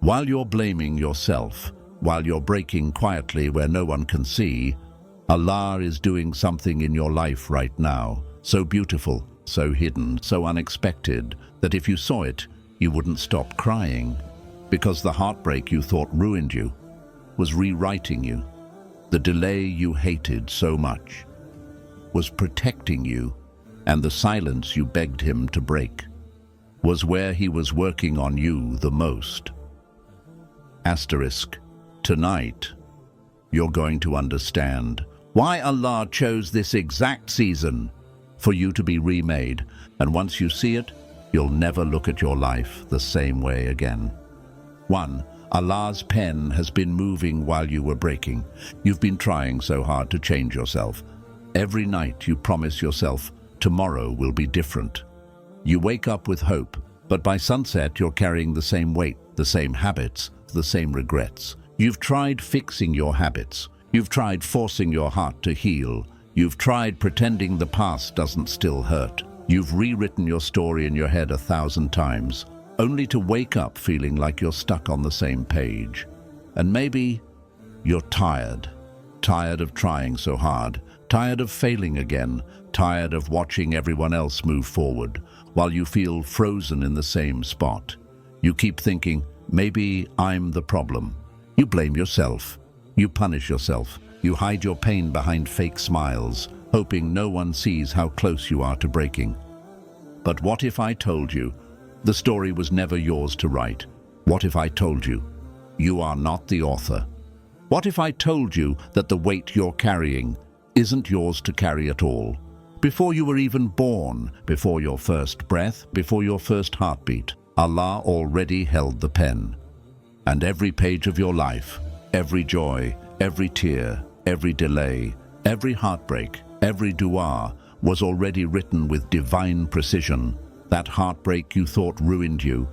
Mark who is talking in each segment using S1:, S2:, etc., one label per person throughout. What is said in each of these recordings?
S1: While you're blaming yourself, while you're breaking quietly where no one can see, Allah is doing something in your life right now, so beautiful, so hidden, so unexpected, that if you saw it, you wouldn't stop crying. Because the heartbreak you thought ruined you was rewriting you. The delay you hated so much was protecting you, and the silence you begged him to break was where he was working on you the most. Asterisk, tonight, you're going to understand why Allah chose this exact season for you to be remade, and once you see it, you'll never look at your life the same way again. 1. Allah's pen has been moving while you were breaking. You've been trying so hard to change yourself. Every night you promise yourself, tomorrow will be different. You wake up with hope, but by sunset you're carrying the same weight, the same habits, the same regrets. You've tried fixing your habits. You've tried forcing your heart to heal. You've tried pretending the past doesn't still hurt. You've rewritten your story in your head 1,000 times, only to wake up feeling like you're stuck on the same page. And maybe you're tired of trying so hard, tired of failing again, tired of watching everyone else move forward, while you feel frozen in the same spot. You keep thinking, maybe I'm the problem. You blame yourself. You punish yourself. You hide your pain behind fake smiles, hoping no one sees how close you are to breaking. But what if I told you the story was never yours to write? What if I told you you are not the author? What if I told you that the weight you're carrying isn't yours to carry at all? Before you were even born, before your first breath, before your first heartbeat, Allah already held the pen. And every page of your life, every joy, every tear, every delay, every heartbreak, every dua was already written with divine precision. That heartbreak you thought ruined you,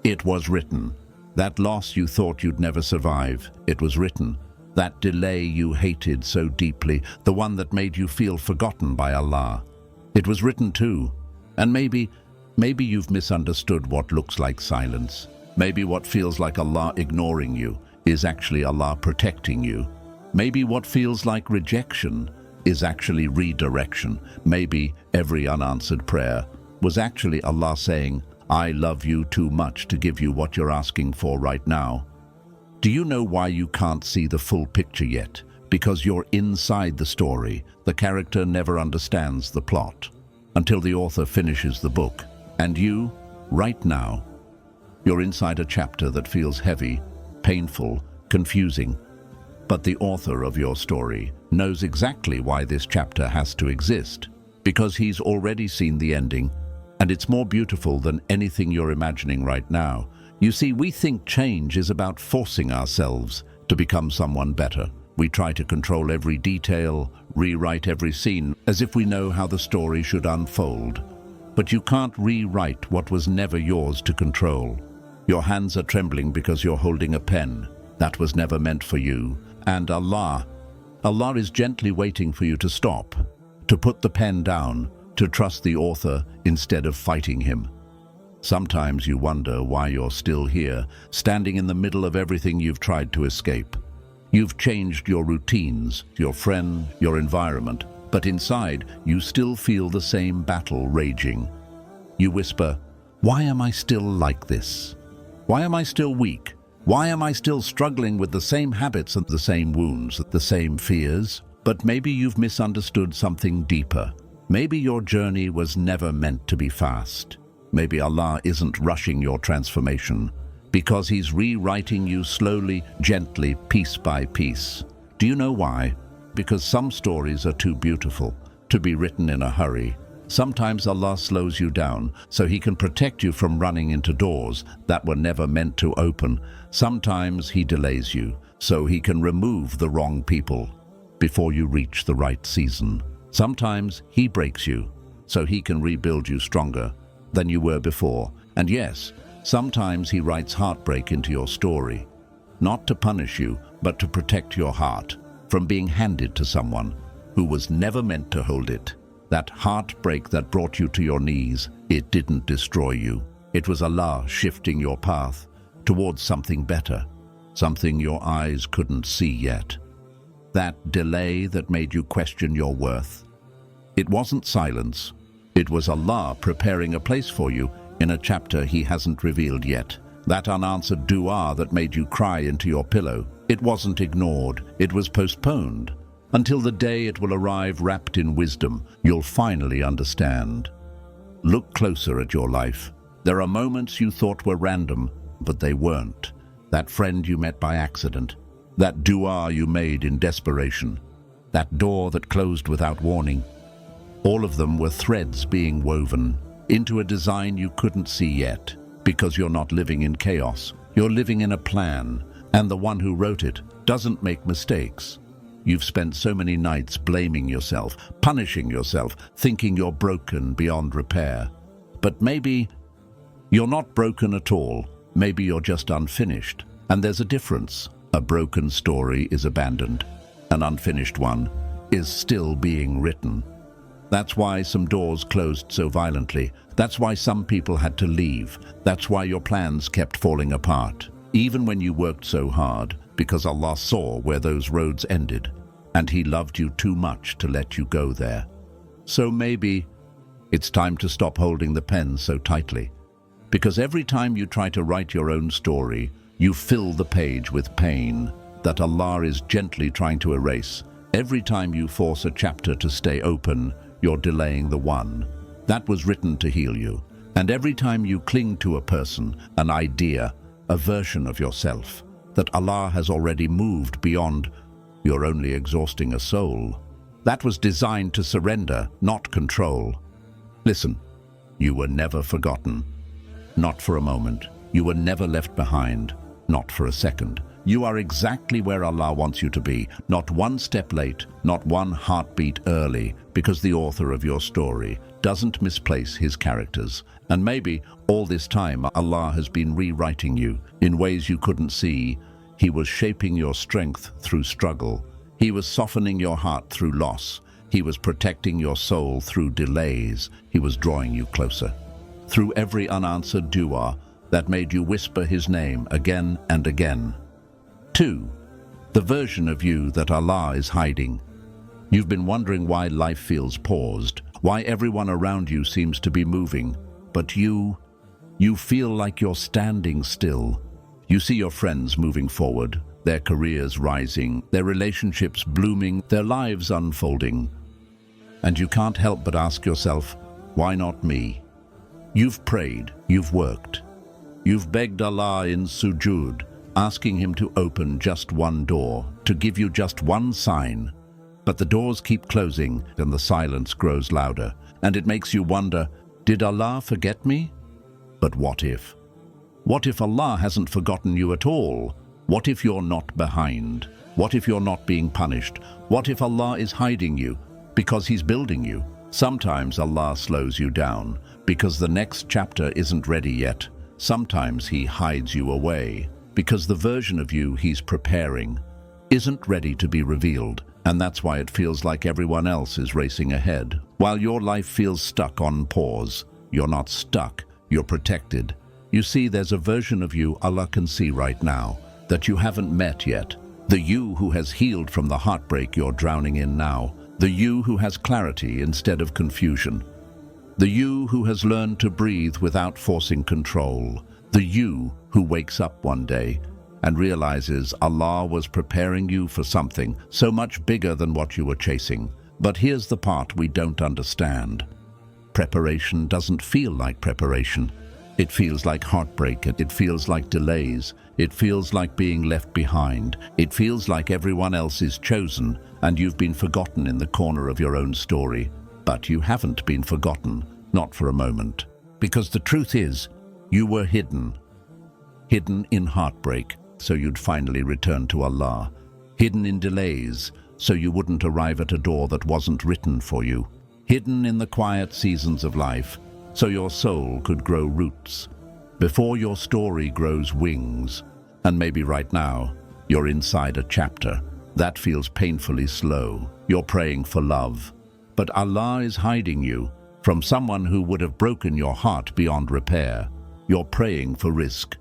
S1: it was written. That loss you thought you'd never survive, it was written. That delay you hated so deeply, the one that made you feel forgotten by Allah, it was written too. And maybe you've misunderstood what looks like silence. Maybe what feels like Allah ignoring you is actually Allah protecting you. Maybe what feels like rejection is actually redirection. Maybe every unanswered prayer was actually Allah saying, I love you too much to give you what you're asking for right now. Do you know why you can't see the full picture yet? Because you're inside the story. The character never understands the plot until the author finishes the book. And you, right now, you're inside a chapter that feels heavy, painful, confusing. But the author of your story knows exactly why this chapter has to exist, because he's already seen the ending, and it's more beautiful than anything you're imagining right now. You see, we think change is about forcing ourselves to become someone better. We try to control every detail, rewrite every scene, as if we know how the story should unfold. But you can't rewrite what was never yours to control. Your hands are trembling because you're holding a pen that was never meant for you. And Allah is gently waiting for you to stop, to put the pen down, to trust the author instead of fighting him. Sometimes you wonder why you're still here, standing in the middle of everything you've tried to escape. You've changed your routines, your friend, your environment, but inside you still feel the same battle raging. You whisper, why am I still like this? Why am I still weak? Why am I still struggling with the same habits and the same wounds, the same fears? But maybe you've misunderstood something deeper. Maybe your journey was never meant to be fast. Maybe Allah isn't rushing your transformation, because He's rewriting you slowly, gently, piece by piece. Do you know why? Because some stories are too beautiful to be written in a hurry. Sometimes Allah slows you down so He can protect you from running into doors that were never meant to open. Sometimes He delays you so He can remove the wrong people before you reach the right season. Sometimes He breaks you so He can rebuild you stronger than you were before. And yes, sometimes He writes heartbreak into your story, not to punish you, but to protect your heart from being handed to someone who was never meant to hold it. That heartbreak that brought you to your knees, it didn't destroy you. It was Allah shifting your path, towards something better, something your eyes couldn't see yet. That delay that made you question your worth. It wasn't silence. It was Allah preparing a place for you in a chapter He hasn't revealed yet. That unanswered dua that made you cry into your pillow. It wasn't ignored. It was postponed. Until the day it will arrive wrapped in wisdom, you'll finally understand. Look closer at your life. There are moments you thought were random, but they weren't. That friend you met by accident. That dua you made in desperation. That door that closed without warning. All of them were threads being woven into a design you couldn't see yet. Because you're not living in chaos. You're living in a plan, and the one who wrote it doesn't make mistakes. You've spent so many nights blaming yourself, punishing yourself, thinking you're broken beyond repair. But maybe you're not broken at all. Maybe you're just unfinished. And there's a difference. A broken story is abandoned. An unfinished one is still being written. That's why some doors closed so violently. That's why some people had to leave. That's why your plans kept falling apart. Even when you worked so hard, because Allah saw where those roads ended, and He loved you too much to let you go there. So maybe it's time to stop holding the pen so tightly. Because every time you try to write your own story, you fill the page with pain that Allah is gently trying to erase. Every time you force a chapter to stay open, you're delaying the one that was written to heal you. And every time you cling to a person, an idea, a version of yourself, that Allah has already moved beyond, you're only exhausting a soul that was designed to surrender, not control. Listen, you were never forgotten. Not for a moment. You were never left behind. Not for a second. You are exactly where Allah wants you to be. Not one step late, not one heartbeat early, because the author of your story doesn't misplace his characters. And maybe all this time Allah has been rewriting you in ways you couldn't see. He was shaping your strength through struggle. He was softening your heart through loss. He was protecting your soul through delays. He was drawing you closer. Through every unanswered dua that made you whisper His name again and again. 2. The version of you that Allah is hiding. You've been wondering why life feels paused, why everyone around you seems to be moving, but you feel like you're standing still. You see your friends moving forward, their careers rising, their relationships blooming, their lives unfolding. And you can't help but ask yourself, why not me? You've prayed, you've worked. You've begged Allah in sujood, asking Him to open just one door, to give you just one sign. But the doors keep closing and the silence grows louder, and it makes you wonder, did Allah forget me? But what if? What if Allah hasn't forgotten you at all? What if you're not behind? What if you're not being punished? What if Allah is hiding you because He's building you? Sometimes Allah slows you down because the next chapter isn't ready yet. Sometimes He hides you away because the version of you He's preparing isn't ready to be revealed, and that's why it feels like everyone else is racing ahead. While your life feels stuck on pause, you're not stuck, you're protected. You see, there's a version of you Allah can see right now that you haven't met yet. The you who has healed from the heartbreak you're drowning in now. The you who has clarity instead of confusion. The you who has learned to breathe without forcing control. The you who wakes up one day and realizes Allah was preparing you for something so much bigger than what you were chasing. But here's the part we don't understand. Preparation doesn't feel like preparation. It feels like heartbreak. It feels like delays. It feels like being left behind. It feels like everyone else is chosen and you've been forgotten in the corner of your own story. But you haven't been forgotten, not for a moment. Because the truth is, you were hidden. Hidden in heartbreak, so you'd finally return to Allah. Hidden in delays, so you wouldn't arrive at a door that wasn't written for you. Hidden in the quiet seasons of life, so your soul could grow roots. Before your story grows wings. And maybe right now, you're inside a chapter that feels painfully slow. You're praying for love. But Allah is hiding you from someone who would have broken your heart beyond repair. You're praying for risk.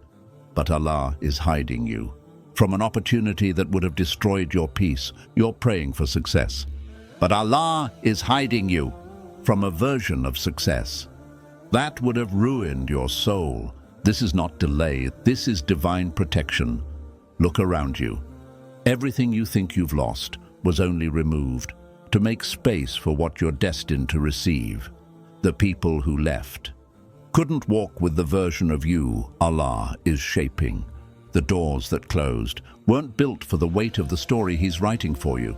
S1: But Allah is hiding you from an opportunity that would have destroyed your peace. You're praying for success. But Allah is hiding you from a version of success that would have ruined your soul. This is not delay, this is divine protection. Look around you. Everything you think you've lost was only removed to make space for what you're destined to receive. The people who left couldn't walk with the version of you Allah is shaping. The doors that closed weren't built for the weight of the story He's writing for you.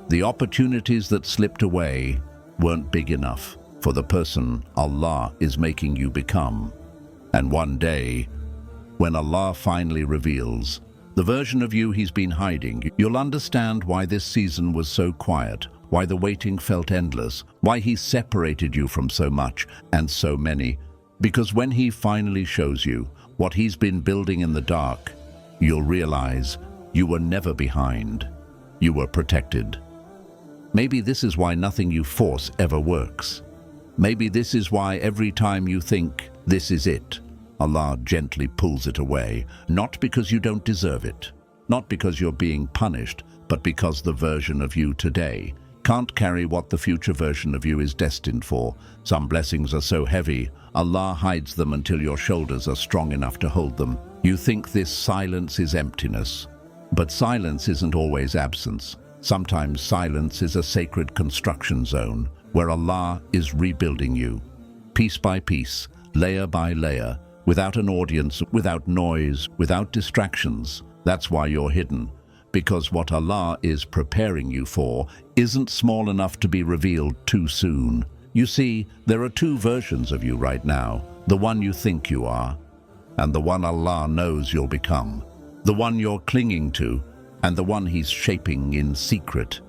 S1: The opportunities that slipped away weren't big enough for the person Allah is making you become. And one day, when Allah finally reveals the version of you He's been hiding, you'll understand why this season was so quiet, why the waiting felt endless, why He separated you from so much and so many. Because when He finally shows you what He's been building in the dark, you'll realize you were never behind. You were protected. Maybe this is why nothing you force ever works. Maybe this is why every time you think, this is it, Allah gently pulls it away, not because you don't deserve it, not because you're being punished, but because the version of you today can't carry what the future version of you is destined for. Some blessings are so heavy, Allah hides them until your shoulders are strong enough to hold them. You think this silence is emptiness, but silence isn't always absence. Sometimes silence is a sacred construction zone where Allah is rebuilding you, piece by piece, layer by layer, without an audience, without noise, without distractions. That's why you're hidden, because what Allah is preparing you for isn't small enough to be revealed too soon. You see, there are two versions of you right now, the one you think you are, and the one Allah knows you'll become, the one you're clinging to, and the one He's shaping in secret.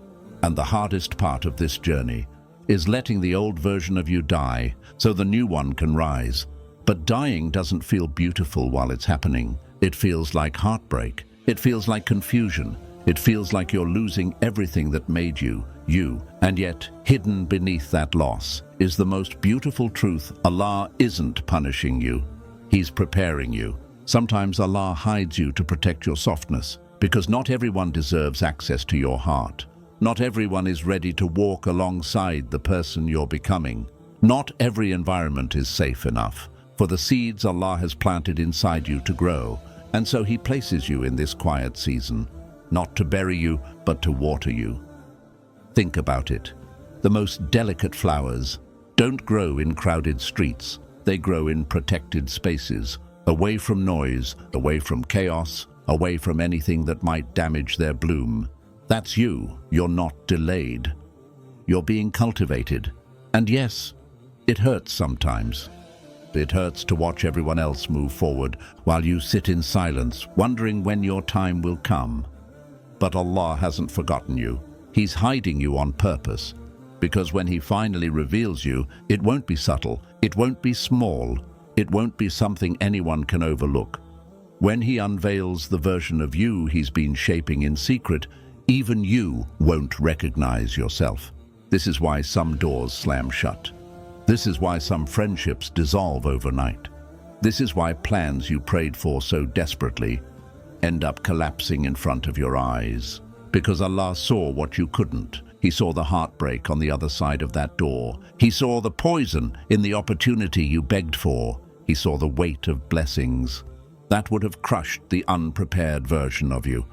S1: And the hardest part of this journey is letting the old version of you die so the new one can rise. But dying doesn't feel beautiful while it's happening. It feels like heartbreak. It feels like confusion. It feels like you're losing everything that made you, you. And yet, hidden beneath that loss is the most beautiful truth. Allah isn't punishing you. He's preparing you. Sometimes Allah hides you to protect your softness, because not everyone deserves access to your heart. Not everyone is ready to walk alongside the person you're becoming. Not every environment is safe enough for the seeds Allah has planted inside you to grow. And so He places you in this quiet season, not to bury you, but to water you. Think about it. The most delicate flowers don't grow in crowded streets. They grow in protected spaces, away from noise, away from chaos, away from anything that might damage their bloom. That's you. You're not delayed. You're being cultivated. And yes, it hurts sometimes. It hurts to watch everyone else move forward while you sit in silence, wondering when your time will come. But Allah hasn't forgotten you. He's hiding you on purpose, because when He finally reveals you, it won't be subtle, it won't be small, it won't be something anyone can overlook. When He unveils the version of you He's been shaping in secret, even you won't recognize yourself. This is why some doors slam shut. This is why some friendships dissolve overnight. This is why plans you prayed for so desperately end up collapsing in front of your eyes. Because Allah saw what you couldn't. He saw the heartbreak on the other side of that door. He saw the poison in the opportunity you begged for. He saw the weight of blessings that would have crushed the unprepared version of you.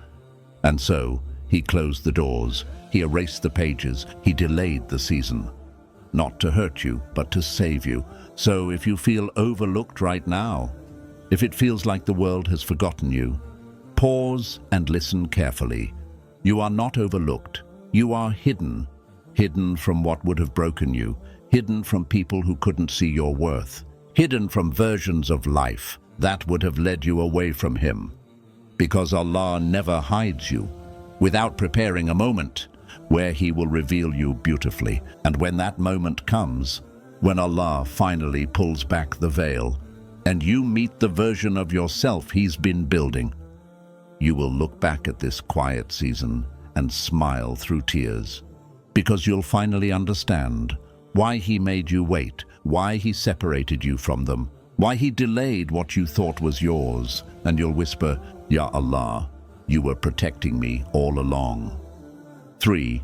S1: And so He closed the doors. He erased the pages. He delayed the season. Not to hurt you, but to save you. So if you feel overlooked right now, if it feels like the world has forgotten you, pause and listen carefully. You are not overlooked. You are hidden. Hidden from what would have broken you. Hidden from people who couldn't see your worth. Hidden from versions of life that would have led you away from Him. Because Allah never hides you without preparing a moment where He will reveal you beautifully. And when that moment comes, when Allah finally pulls back the veil and you meet the version of yourself He's been building, you will look back at this quiet season and smile through tears, because you'll finally understand why He made you wait, why He separated you from them, why He delayed what you thought was yours, and you'll whisper, Ya Allah, you were protecting me all along. 3.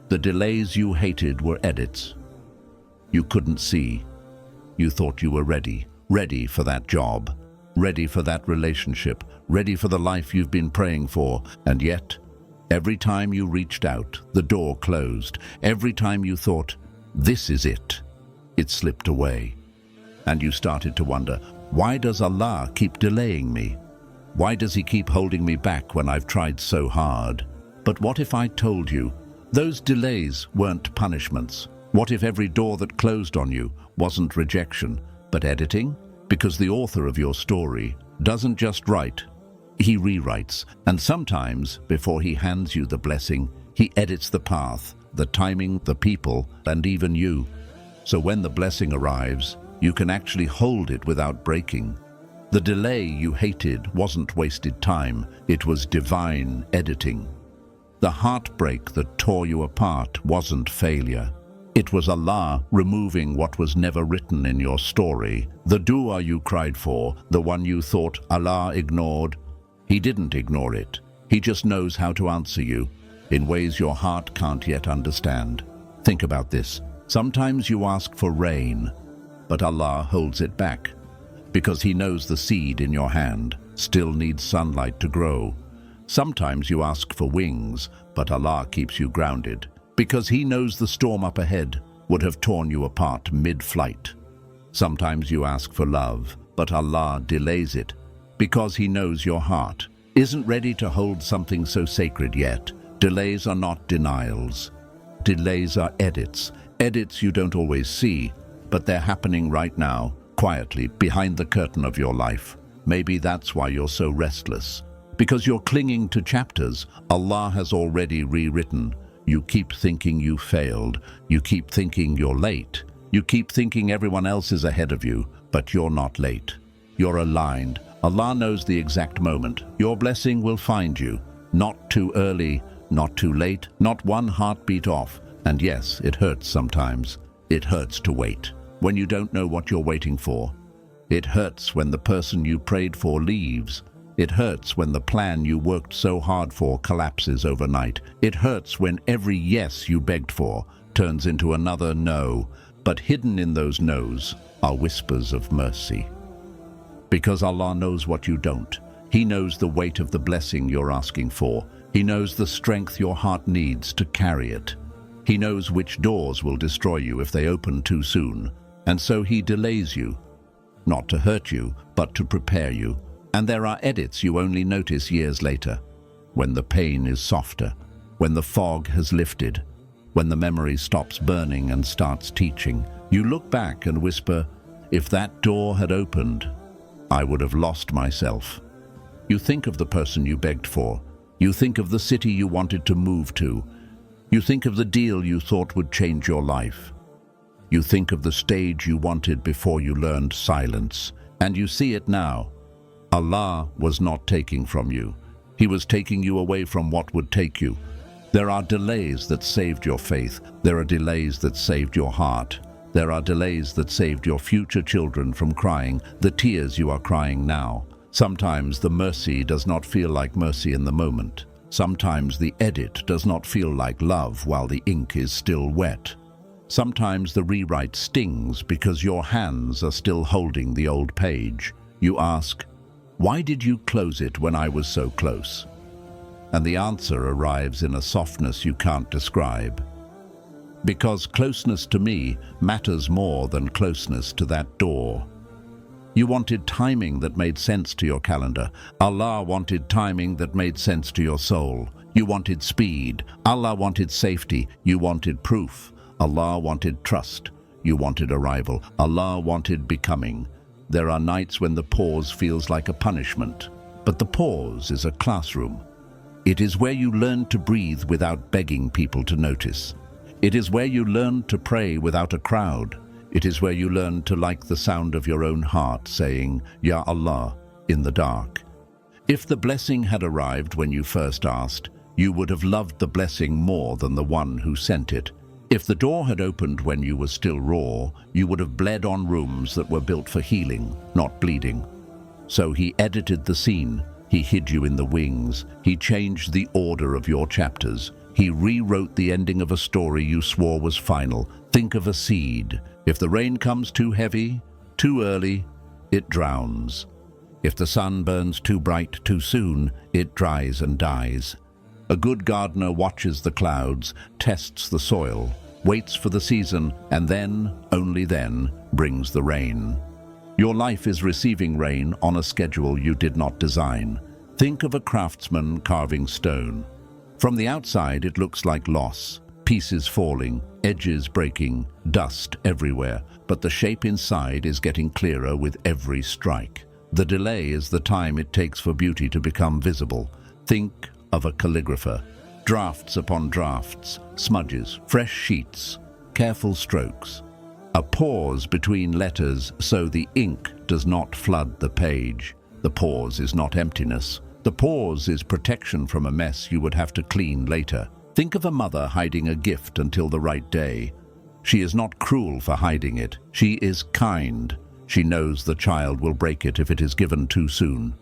S1: The delays you hated were edits. You couldn't see. You thought you were ready for that job, ready for that relationship, ready for the life you've been praying for, and yet, every time you reached out, the door closed. Every time you thought, this is it slipped away. And you started to wonder, why does Allah keep delaying me? Why does He keep holding me back when I've tried so hard? But what if I told you, those delays weren't punishments? What if every door that closed on you wasn't rejection, but editing? Because the author of your story doesn't just write, He rewrites. And sometimes, before He hands you the blessing, He edits the path, the timing, the people, and even you. So when the blessing arrives, you can actually hold it without breaking. The delay you hated wasn't wasted time, it was divine editing. The heartbreak that tore you apart wasn't failure. It was Allah removing what was never written in your story. The dua you cried for, the one you thought Allah ignored, He didn't ignore it. He just knows how to answer you in ways your heart can't yet understand. Think about this. Sometimes you ask for rain, but Allah holds it back because He knows the seed in your hand still needs sunlight to grow. Sometimes you ask for wings, but Allah keeps you grounded because He knows the storm up ahead would have torn you apart mid-flight. Sometimes you ask for love, but Allah delays it because He knows your heart isn't ready to hold something so sacred yet. Delays are not denials. Delays are edits. Edits you don't always see, but they're happening right now, quietly, behind the curtain of your life. Maybe that's why you're so restless. Because you're clinging to chapters Allah has already rewritten. You keep thinking you failed. You keep thinking you're late. You keep thinking everyone else is ahead of you, but you're not late. You're aligned. Allah knows the exact moment. Your blessing will find you. Not too early, not too late, not one heartbeat off. And yes, it hurts sometimes. It hurts to wait when you don't know what you're waiting for. It hurts when the person you prayed for leaves. It hurts when the plan you worked so hard for collapses overnight. It hurts when every yes you begged for turns into another no. But hidden in those no's are whispers of mercy. Because Allah knows what you don't. He knows the weight of the blessing you're asking for. He knows the strength your heart needs to carry it. He knows which doors will destroy you if they open too soon. And so He delays you, not to hurt you, but to prepare you. And there are edits you only notice years later, when the pain is softer, when the fog has lifted, when the memory stops burning and starts teaching. You look back and whisper, if that door had opened, I would have lost myself. You think of the person you begged for. You think of the city you wanted to move to. You think of the deal you thought would change your life. You think of the stage you wanted before you learned silence, and you see it now. Allah was not taking from you. He was taking you away from what would take you. There are delays that saved your faith. There are delays that saved your heart. There are delays that saved your future children from crying the tears you are crying now. Sometimes the mercy does not feel like mercy in the moment. Sometimes the edit does not feel like love while the ink is still wet. Sometimes the rewrite stings because your hands are still holding the old page. You ask, why did you close it when I was so close? And the answer arrives in a softness you can't describe. Because closeness to me matters more than closeness to that door. You wanted timing that made sense to your calendar. Allah wanted timing that made sense to your soul. You wanted speed. Allah wanted safety. You wanted proof. Allah wanted trust. You wanted arrival. Allah wanted becoming. There are nights when the pause feels like a punishment. But the pause is a classroom. It is where you learn to breathe without begging people to notice. It is where you learn to pray without a crowd. It is where you learn to like the sound of your own heart saying, Ya Allah, in the dark. If the blessing had arrived when you first asked, you would have loved the blessing more than the one who sent it. If the door had opened when you were still raw, you would have bled on rooms that were built for healing, not bleeding. So he edited the scene. He hid you in the wings. He changed the order of your chapters. He rewrote the ending of a story you swore was final. Think of a seed. If the rain comes too heavy, too early, it drowns. If the sun burns too bright too soon, it dries and dies. A good gardener watches the clouds, tests the soil, waits for the season, and then, only then, brings the rain. Your life is receiving rain on a schedule you did not design. Think of a craftsman carving stone. From the outside, it looks like loss, pieces falling, edges breaking, dust everywhere, but the shape inside is getting clearer with every strike. The delay is the time it takes for beauty to become visible. Think of a calligrapher. Drafts upon drafts, smudges, fresh sheets, careful strokes. A pause between letters so the ink does not flood the page. The pause is not emptiness. The pause is protection from a mess you would have to clean later. Think of a mother hiding a gift until the right day. She is not cruel for hiding it. She is kind. She knows the child will break it if it is given too soon.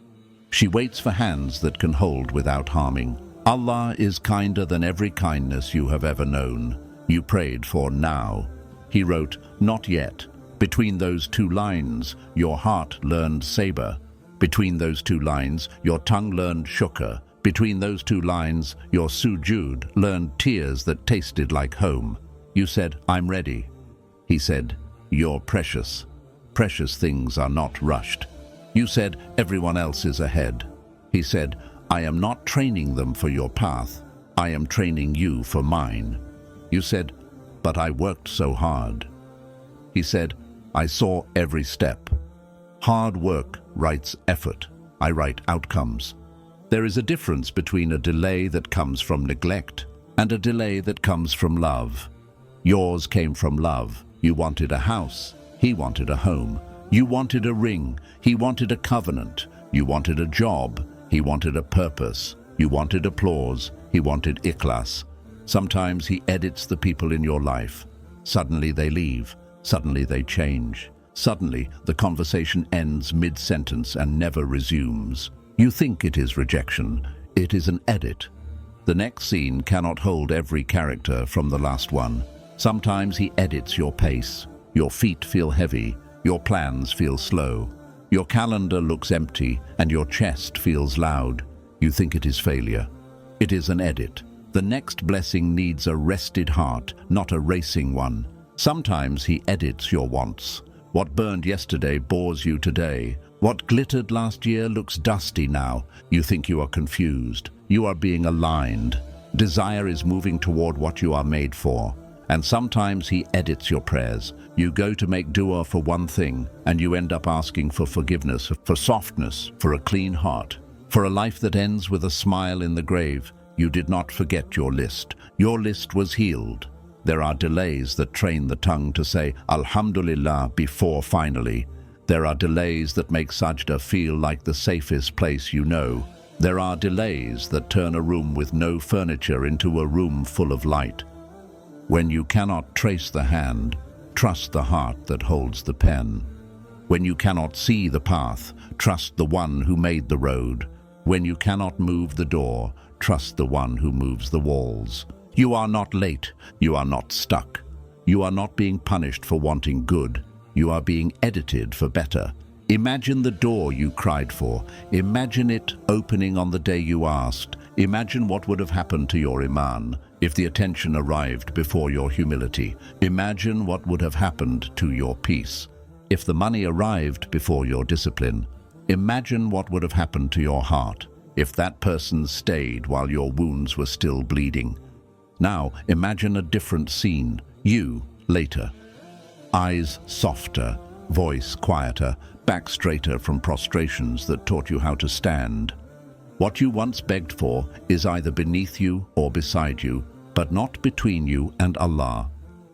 S1: She waits for hands that can hold without harming. Allah is kinder than every kindness you have ever known. You prayed for now. He wrote, not yet. Between those two lines, your heart learned saber. Between those two lines, your tongue learned shukr. Between those two lines, your sujud learned tears that tasted like home. You said, I'm ready. He said, you're precious. Precious things are not rushed. You said, everyone else is ahead. He said, I am not training them for your path. I am training you for mine. You said, but I worked so hard. He said, I saw every step. Hard work writes effort. I write outcomes. There is a difference between a delay that comes from neglect and a delay that comes from love. Yours came from love. You wanted a house. He wanted a home. You wanted a ring. He wanted a covenant. You wanted a job. He wanted a purpose. You wanted applause. He wanted ikhlas. Sometimes he edits the people in your life. Suddenly they leave. Suddenly they change. Suddenly the conversation ends mid-sentence and never resumes. You think it is rejection. It is an edit. The next scene cannot hold every character from the last one. Sometimes he edits your pace. Your feet feel heavy. Your plans feel slow. Your calendar looks empty and your chest feels loud. You think it is failure. It is an edit. The next blessing needs a rested heart, not a racing one. Sometimes he edits your wants. What burned yesterday bores you today. What glittered last year looks dusty now. You think you are confused. You are being aligned. Desire is moving toward what you are made for. And sometimes he edits your prayers. You go to make dua for one thing, and you end up asking for forgiveness, for softness, for a clean heart, for a life that ends with a smile in the grave. You did not forget your list. Your list was healed. There are delays that train the tongue to say Alhamdulillah before finally. There are delays that make sajda feel like the safest place you know. There are delays that turn a room with no furniture into a room full of light. When you cannot trace the hand, trust the heart that holds the pen. When you cannot see the path, trust the one who made the road. When you cannot move the door, trust the one who moves the walls. You are not late. You are not stuck. You are not being punished for wanting good. You are being edited for better. Imagine the door you cried for. Imagine it opening on the day you asked. Imagine what would have happened to your iman if the attention arrived before your humility. Imagine what would have happened to your peace if the money arrived before your discipline. Imagine what would have happened to your heart if that person stayed while your wounds were still bleeding. Now imagine a different scene. You, later. Eyes softer, voice quieter, back straighter from prostrations that taught you how to stand. What you once begged for is either beneath you or beside you, but not between you and Allah.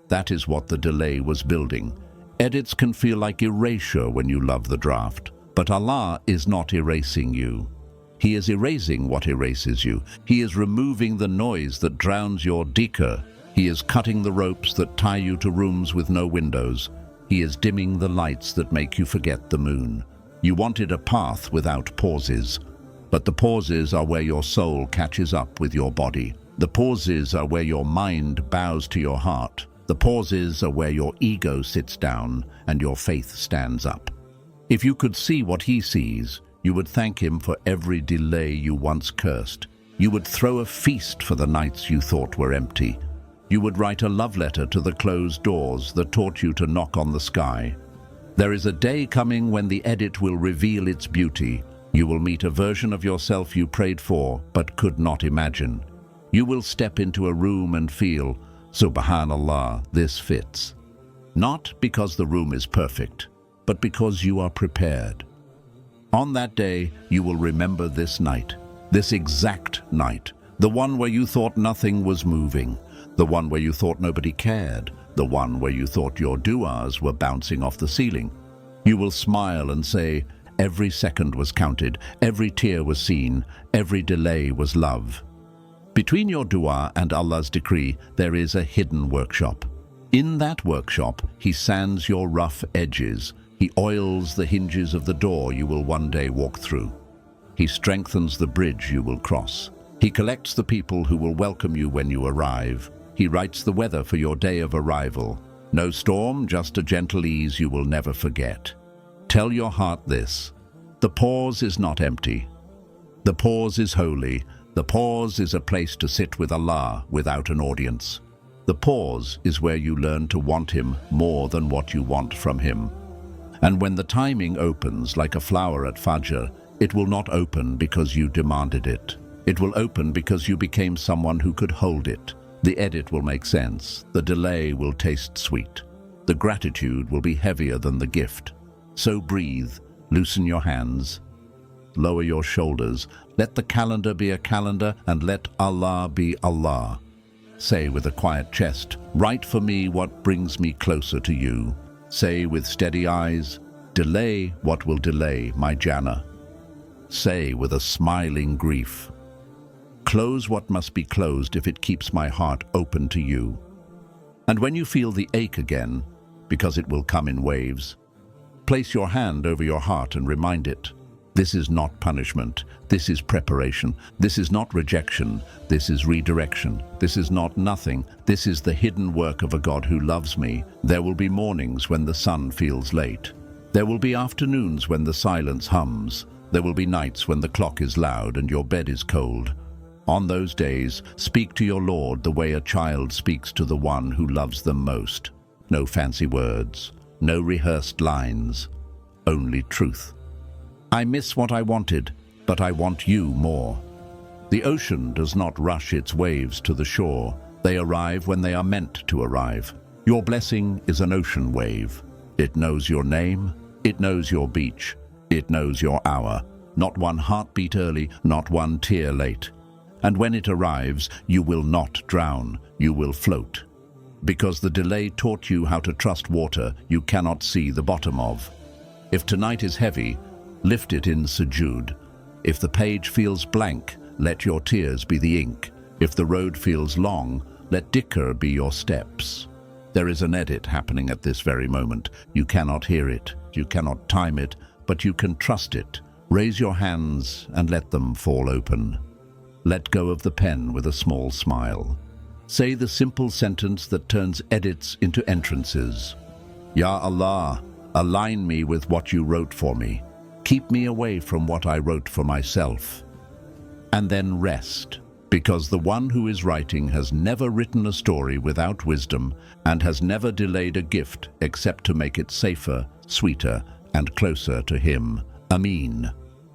S1: That is what the delay was building. Edits can feel like erasure when you love the draft, but Allah is not erasing you. He is erasing what erases you. He is removing the noise that drowns your dhikr. He is cutting the ropes that tie you to rooms with no windows. He is dimming the lights that make you forget the moon. You wanted a path without pauses. But the pauses are where your soul catches up with your body. The pauses are where your mind bows to your heart. The pauses are where your ego sits down and your faith stands up. If you could see what he sees, you would thank him for every delay you once cursed. You would throw a feast for the nights you thought were empty. You would write a love letter to the closed doors that taught you to knock on the sky. There is a day coming when the edit will reveal its beauty. You will meet a version of yourself you prayed for but could not imagine. You will step into a room and feel, Subhanallah, this fits. Not because the room is perfect, but because you are prepared. On that day, you will remember this night, this exact night, the one where you thought nothing was moving, the one where you thought nobody cared, the one where you thought your du'as were bouncing off the ceiling. You will smile and say, every second was counted, every tear was seen, every delay was love. Between your dua and Allah's decree, there is a hidden workshop. In that workshop, he sands your rough edges. He oils the hinges of the door you will one day walk through. He strengthens the bridge you will cross. He collects the people who will welcome you when you arrive. He writes the weather for your day of arrival. No storm, just a gentle ease you will never forget. Tell your heart this: the pause is not empty. The pause is holy. The pause is a place to sit with Allah without an audience. The pause is where you learn to want him more than what you want from him. And when the timing opens like a flower at Fajr, it will not open because you demanded it. It will open because you became someone who could hold it. The edit will make sense. The delay will taste sweet. The gratitude will be heavier than the gift. So breathe, loosen your hands, lower your shoulders. Let the calendar be a calendar and let Allah be Allah. Say with a quiet chest, write for me what brings me closer to you. Say with steady eyes, delay what will delay my Jannah. Say with a smiling grief, close what must be closed if it keeps my heart open to you. And when you feel the ache again, because it will come in waves, place your hand over your heart and remind it, this is not punishment, this is preparation, this is not rejection, this is redirection, this is not nothing, this is the hidden work of a God who loves me. There will be mornings when the sun feels late. There will be afternoons when the silence hums. There will be nights when the clock is loud and your bed is cold. On those days, speak to your Lord the way a child speaks to the one who loves them most. No fancy words, no rehearsed lines, only truth. I miss what I wanted, but I want you more. The ocean does not rush its waves to the shore. They arrive when they are meant to arrive. Your blessing is an ocean wave. It knows your name, it knows your beach, it knows your hour. Not one heartbeat early, not one tear late. And when it arrives, you will not drown, you will float. Because the delay taught you how to trust water you cannot see the bottom of. If tonight is heavy, lift it in sujood. If the page feels blank, let your tears be the ink. If the road feels long, let dhikr be your steps. There is an edit happening at this very moment. You cannot hear it, you cannot time it, but you can trust it. Raise your hands and let them fall open. Let go of the pen with a small smile. Say the simple sentence that turns edits into entrances. Ya Allah, align me with what you wrote for me. Keep me away from what I wrote for myself. And then rest, because the one who is writing has never written a story without wisdom and has never delayed a gift except to make it safer, sweeter, and closer to him. Ameen.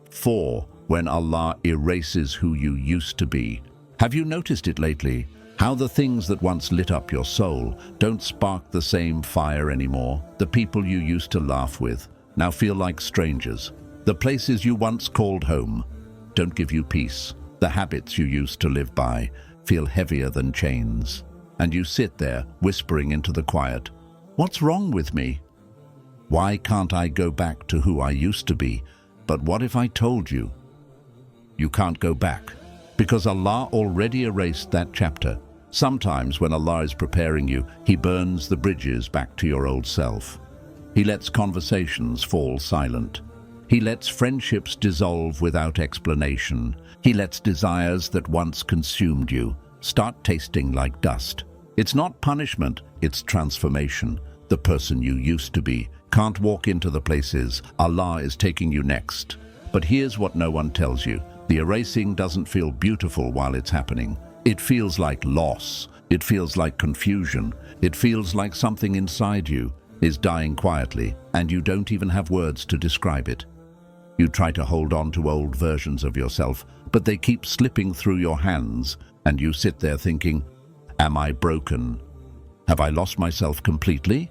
S1: 4. When Allah erases who you used to be. Have you noticed it lately? How the things that once lit up your soul don't spark the same fire anymore. The people you used to laugh with now feel like strangers. The places you once called home don't give you peace. The habits you used to live by feel heavier than chains. And you sit there whispering into the quiet, what's wrong with me? Why can't I go back to who I used to be? But what if I told you? You can't go back, because Allah already erased that chapter. Sometimes when Allah is preparing you, He burns the bridges back to your old self. He lets conversations fall silent. He lets friendships dissolve without explanation. He lets desires that once consumed you start tasting like dust. It's not punishment, it's transformation. The person you used to be can't walk into the places Allah is taking you next. But here's what no one tells you. The erasing doesn't feel beautiful while it's happening. It feels like loss. It feels like confusion. It feels like something inside you is dying quietly, and you don't even have words to describe it. You try to hold on to old versions of yourself, but they keep slipping through your hands, and you sit there thinking, am I broken? Have I lost myself completely?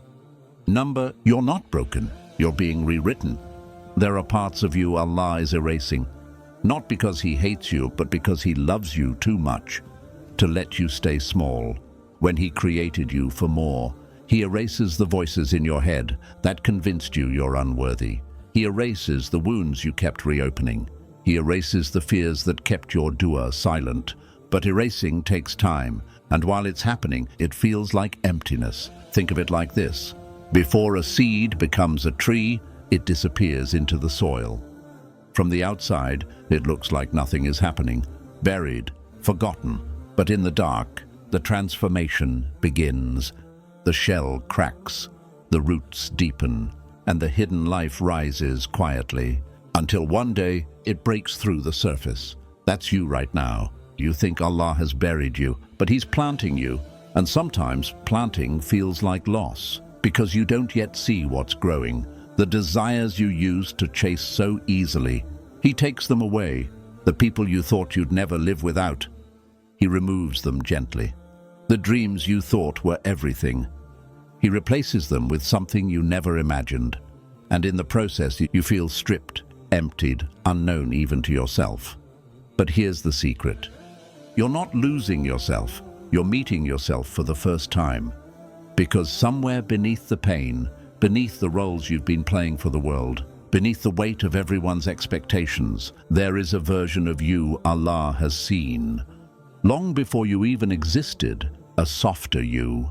S1: You're not broken. You're being rewritten. There are parts of you Allah is erasing, not because He hates you, but because He loves you too much to let you stay small. When He created you for more, He erases the voices in your head that convinced you you're unworthy. He erases the wounds you kept reopening. He erases the fears that kept your doer silent. But erasing takes time, and while it's happening, it feels like emptiness. Think of it like this. Before a seed becomes a tree, it disappears into the soil. From the outside, it looks like nothing is happening, buried, forgotten. But in the dark, the transformation begins. The shell cracks, the roots deepen, and the hidden life rises quietly, until one day it breaks through the surface. That's you right now. You think Allah has buried you, but He's planting you. And sometimes planting feels like loss, because you don't yet see what's growing. The desires you used to chase so easily, He takes them away. The people you thought you'd never live without, He removes them gently. The dreams you thought were everything, He replaces them with something you never imagined. And in the process, you feel stripped, emptied, unknown even to yourself. But here's the secret. You're not losing yourself. You're meeting yourself for the first time. Because somewhere beneath the pain, beneath the roles you've been playing for the world, beneath the weight of everyone's expectations, there is a version of you Allah has seen. Long before you even existed, a softer you,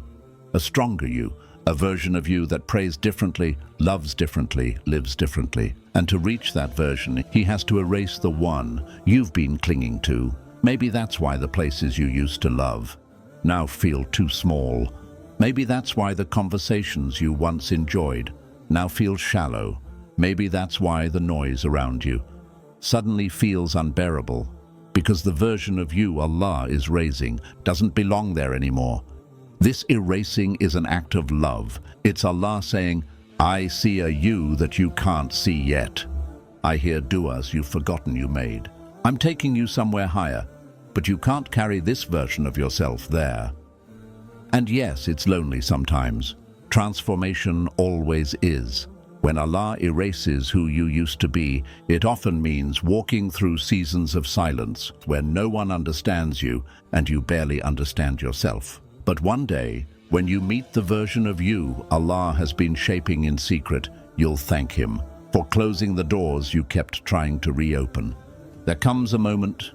S1: a stronger you, a version of you that prays differently, loves differently, lives differently. And to reach that version, He has to erase the one you've been clinging to. Maybe that's why the places you used to love now feel too small. Maybe that's why the conversations you once enjoyed now feel shallow. Maybe that's why the noise around you suddenly feels unbearable, because the version of you Allah is raising doesn't belong there anymore. This erasing is an act of love. It's Allah saying, I see a you that you can't see yet. I hear duas you've forgotten you made. I'm taking you somewhere higher, but you can't carry this version of yourself there. And yes, it's lonely sometimes. Transformation always is. When Allah erases who you used to be, it often means walking through seasons of silence where no one understands you and you barely understand yourself. But one day, when you meet the version of you Allah has been shaping in secret, you'll thank Him for closing the doors you kept trying to reopen. There comes a moment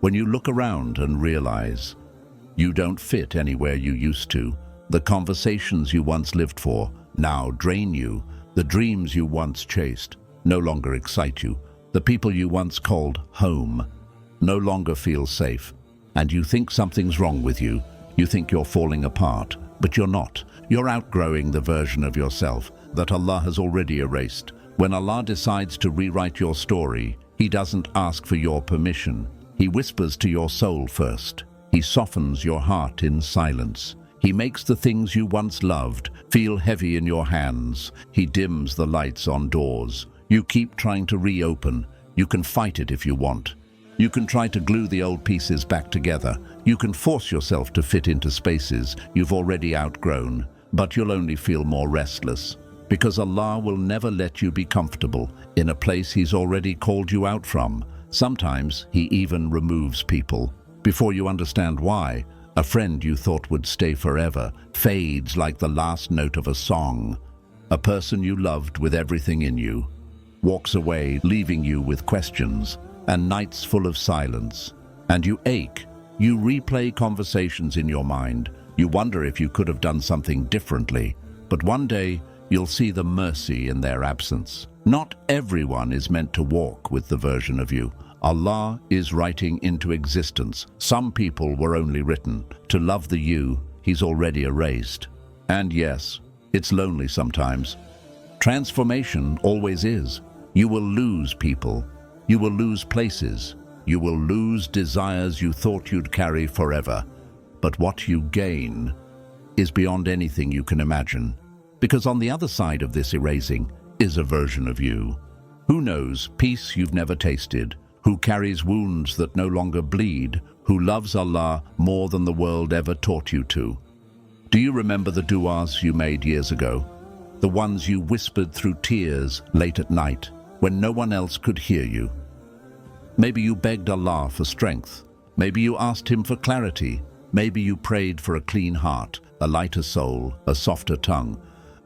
S1: when you look around and realize you don't fit anywhere you used to. The conversations you once lived for now drain you. The dreams you once chased no longer excite you. The people you once called home no longer feel safe. And you think something's wrong with you. You think you're falling apart, but you're not. You're outgrowing the version of yourself that Allah has already erased. When Allah decides to rewrite your story, He doesn't ask for your permission. He whispers to your soul first. He softens your heart in silence. He makes the things you once loved feel heavy in your hands. He dims the lights on doors you keep trying to reopen. You can fight it if you want. You can try to glue the old pieces back together. You can force yourself to fit into spaces you've already outgrown, but you'll only feel more restless. Because Allah will never let you be comfortable in a place He's already called you out from. Sometimes He even removes people. Before you understand why, a friend you thought would stay forever fades like the last note of a song. A person you loved with everything in you walks away, leaving you with questions and nights full of silence. And you ache. You replay conversations in your mind. You wonder if you could have done something differently. But one day, you'll see the mercy in their absence. Not everyone is meant to walk with the version of you Allah is writing into existence. Some people were only written to love the you He's already erased. And yes, it's lonely sometimes. Transformation always is. You will lose people. You will lose places. You will lose desires you thought you'd carry forever. But what you gain is beyond anything you can imagine. Because on the other side of this erasing is a version of you. Who knows peace you've never tasted, who carries wounds that no longer bleed, who loves Allah more than the world ever taught you to. Do you remember the du'as you made years ago? The ones you whispered through tears late at night when no one else could hear you. Maybe you begged Allah for strength. Maybe you asked Him for clarity. Maybe you prayed for a clean heart, a lighter soul, a softer tongue.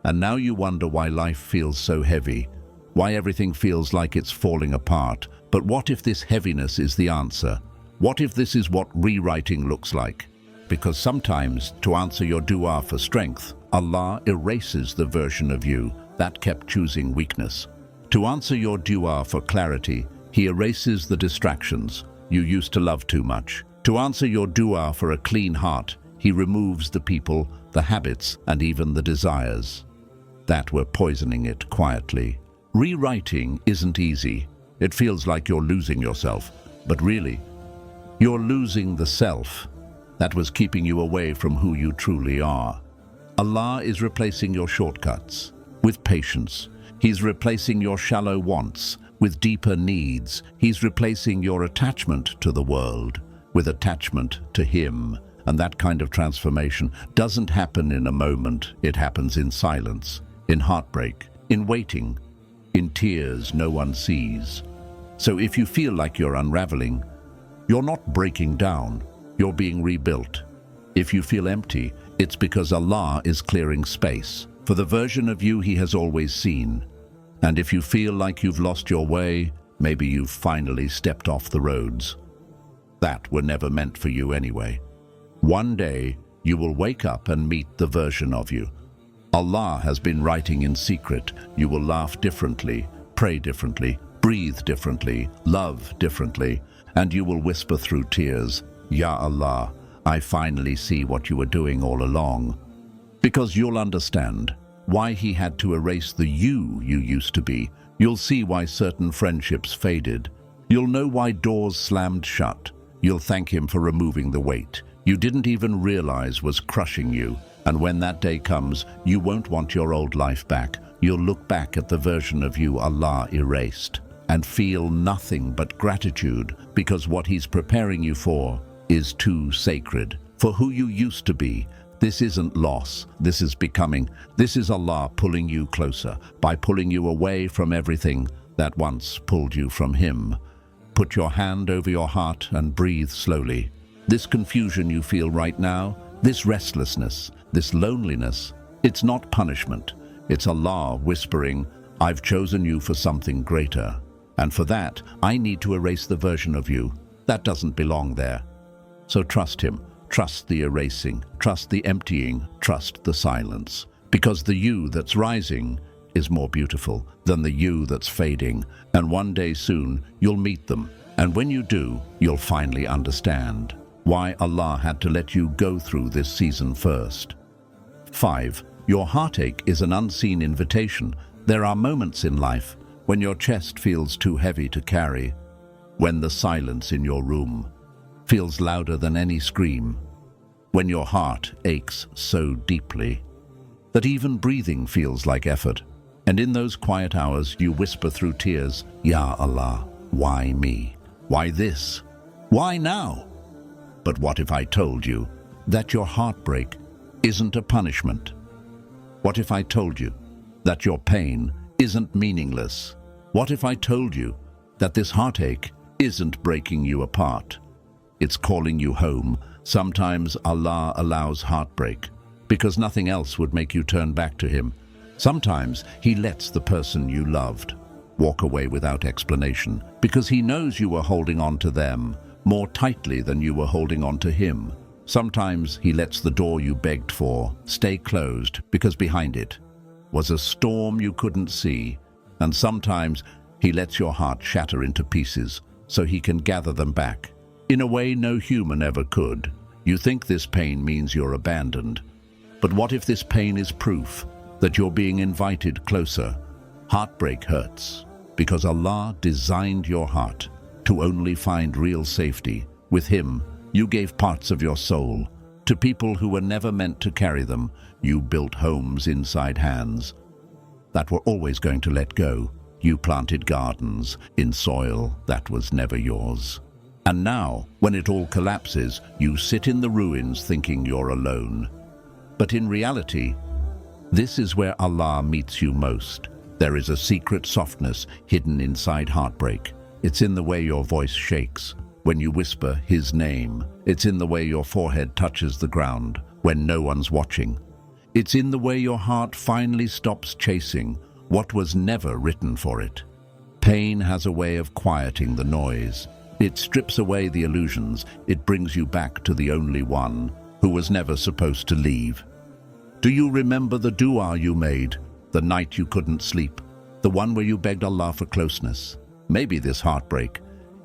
S1: And now you wonder why life feels so heavy, why everything feels like it's falling apart. But what if this heaviness is the answer? What if this is what rewriting looks like? Because sometimes, to answer your dua for strength, Allah erases the version of you that kept choosing weakness. To answer your dua for clarity, He erases the distractions you used to love too much. To answer your dua for a clean heart, He removes the people, the habits, and even the desires that were poisoning it quietly. Rewriting isn't easy. It feels like you're losing yourself, but really, you're losing the self that was keeping you away from who you truly are. Allah is replacing your shortcuts with patience. He's replacing your shallow wants with deeper needs. He's replacing your attachment to the world with attachment to Him. And that kind of transformation doesn't happen in a moment. It happens in silence, in heartbreak, in waiting, in tears no one sees. So if you feel like you're unraveling, you're not breaking down, you're being rebuilt. If you feel empty, it's because Allah is clearing space for the version of you He has always seen. And if you feel like you've lost your way, maybe you've finally stepped off the roads that were never meant for you anyway. One day, you will wake up and meet the version of you Allah has been writing in secret. You will laugh differently, pray differently, breathe differently, love differently, and you will whisper through tears, Ya Allah, I finally see what you were doing all along. Because you'll understand why He had to erase the you used to be. You'll see why certain friendships faded. You'll know why doors slammed shut. You'll thank Him for removing the weight you didn't even realize was crushing you. And when that day comes, you won't want your old life back. You'll look back at the version of you Allah erased and feel nothing but gratitude, because what He's preparing you for is too sacred. For who you used to be, this isn't loss, this is becoming. This is Allah pulling you closer by pulling you away from everything that once pulled you from Him. Put your hand over your heart and breathe slowly. This confusion you feel right now, this restlessness, this loneliness, it's not punishment. It's Allah whispering, I've chosen you for something greater. And for that, I need to erase the version of you that doesn't belong there. So trust Him, trust the erasing, trust the emptying, trust the silence. Because the you that's rising is more beautiful than the you that's fading. And one day soon, you'll meet them. And when you do, you'll finally understand why Allah had to let you go through this season first. 5. Your heartache is an unseen invitation. There are moments in life when your chest feels too heavy to carry, when the silence in your room feels louder than any scream, when your heart aches so deeply that even breathing feels like effort. And in those quiet hours, you whisper through tears, Ya Allah, why me? Why this? Why now? But what if I told you that your heartbreak isn't a punishment? What if I told you that your pain isn't meaningless? What if I told you that this heartache isn't breaking you apart? It's calling you home. Sometimes Allah allows heartbreak because nothing else would make you turn back to Him. Sometimes He lets the person you loved walk away without explanation because He knows you were holding on to them more tightly than you were holding on to Him. Sometimes He lets the door you begged for stay closed because behind it was a storm you couldn't see. And sometimes he lets your heart shatter into pieces so he can gather them back, in a way no human ever could. You think this pain means you're abandoned. But what if this pain is proof that you're being invited closer? Heartbreak hurts because Allah designed your heart to only find real safety. With Him, you gave parts of your soul to people who were never meant to carry them. You built homes inside hands that were always going to let go. You planted gardens in soil that was never yours. And now, when it all collapses, you sit in the ruins thinking you're alone. But in reality, this is where Allah meets you most. There is a secret softness hidden inside heartbreak. It's in the way your voice shakes when you whisper His name. It's in the way your forehead touches the ground when no one's watching. It's in the way your heart finally stops chasing what was never written for it. Pain has a way of quieting the noise. It strips away the illusions. It brings you back to the only one who was never supposed to leave. Do you remember the dua you made, the night you couldn't sleep, the one where you begged Allah for closeness? Maybe this heartbreak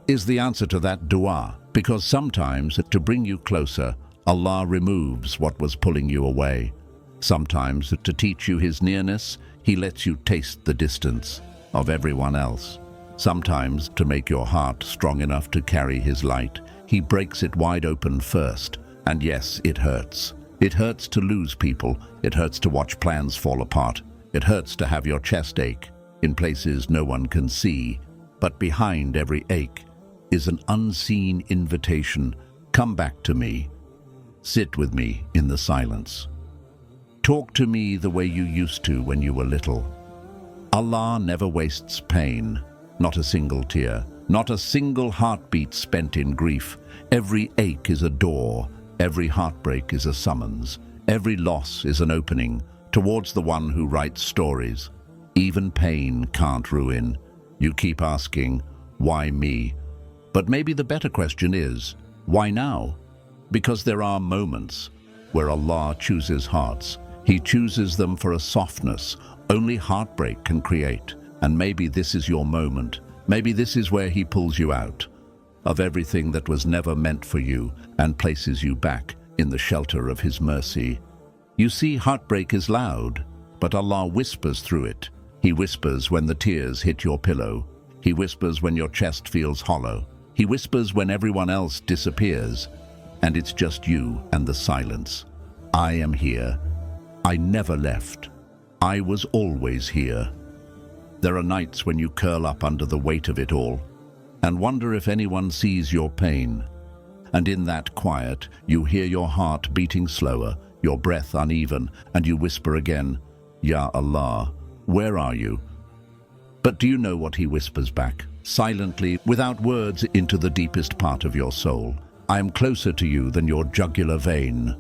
S1: is the answer to that dua, because sometimes, to bring you closer, Allah removes what was pulling you away. Sometimes, to teach you His nearness, He lets you taste the distance of everyone else. Sometimes, to make your heart strong enough to carry His light, He breaks it wide open first. And yes, it hurts. It hurts to lose people. It hurts to watch plans fall apart. It hurts to have your chest ache in places no one can see. But behind every ache is an unseen invitation. Come back to me. Sit with me in the silence. Talk to me the way you used to when you were little. Allah never wastes pain. Not a single tear, not a single heartbeat spent in grief. Every ache is a door, every heartbreak is a summons, every loss is an opening towards the one who writes stories. Even pain can't ruin. You keep asking, why me? But maybe the better question is, why now? Because there are moments where Allah chooses hearts. He chooses them for a softness only heartbreak can create. And maybe this is your moment. Maybe this is where He pulls you out of everything that was never meant for you and places you back in the shelter of His mercy. You see, heartbreak is loud, but Allah whispers through it. He whispers when the tears hit your pillow. He whispers when your chest feels hollow. He whispers when everyone else disappears, and it's just you and the silence. I am here. I never left. I was always here. There are nights when you curl up under the weight of it all and wonder if anyone sees your pain. And in that quiet, you hear your heart beating slower, your breath uneven, and you whisper again, Ya Allah, where are you? But do you know what He whispers back? Silently, without words, into the deepest part of your soul. I am closer to you than your jugular vein.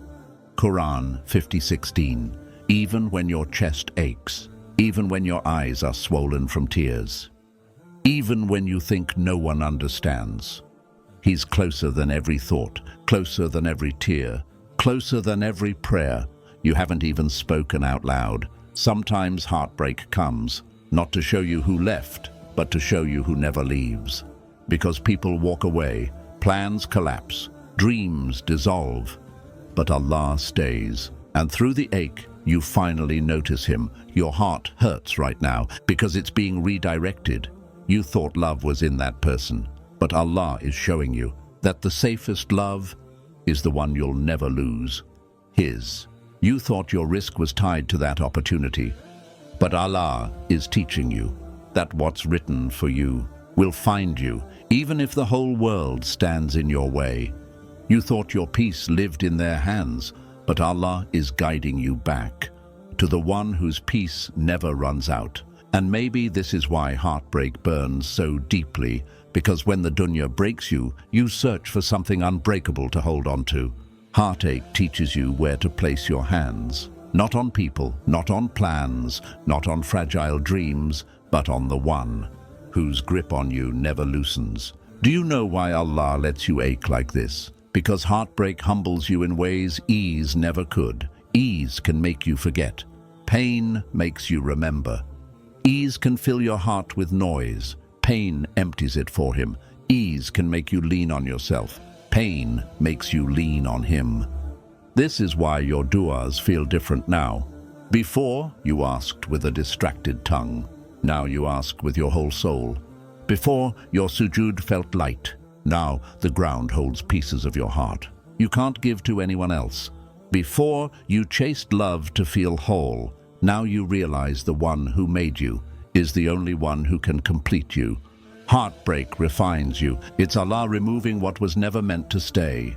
S1: Quran 50:16. Even when your chest aches, even when your eyes are swollen from tears, even when you think no one understands, He's closer than every thought, closer than every tear, closer than every prayer you haven't even spoken out loud. Sometimes heartbreak comes, not to show you who left, but to show you who never leaves. Because people walk away, plans collapse, dreams dissolve, but Allah stays. And through the ache, you finally notice Him. Your heart hurts right now because it's being redirected. You thought love was in that person, but Allah is showing you that the safest love is the one you'll never lose, His. You thought your risk was tied to that opportunity, but Allah is teaching you that what's written for you will find you, even if the whole world stands in your way. You thought your peace lived in their hands, but Allah is guiding you back to the one whose peace never runs out. And maybe this is why heartbreak burns so deeply, because when the dunya breaks you, you search for something unbreakable to hold on to. Heartache teaches you where to place your hands, not on people, not on plans, not on fragile dreams, but on the one whose grip on you never loosens. Do you know why Allah lets you ache like this? Because heartbreak humbles you in ways ease never could. Ease can make you forget. Pain makes you remember. Ease can fill your heart with noise. Pain empties it for him. Ease can make you lean on yourself. Pain makes you lean on him. This is why your du'as feel different now. Before, you asked with a distracted tongue. Now you ask with your whole soul. Before, your sujood felt light. Now, the ground holds pieces of your heart. You can't give to anyone else. Before, you chased love to feel whole. Now you realize the one who made you is the only one who can complete you. Heartbreak refines you. It's Allah removing what was never meant to stay,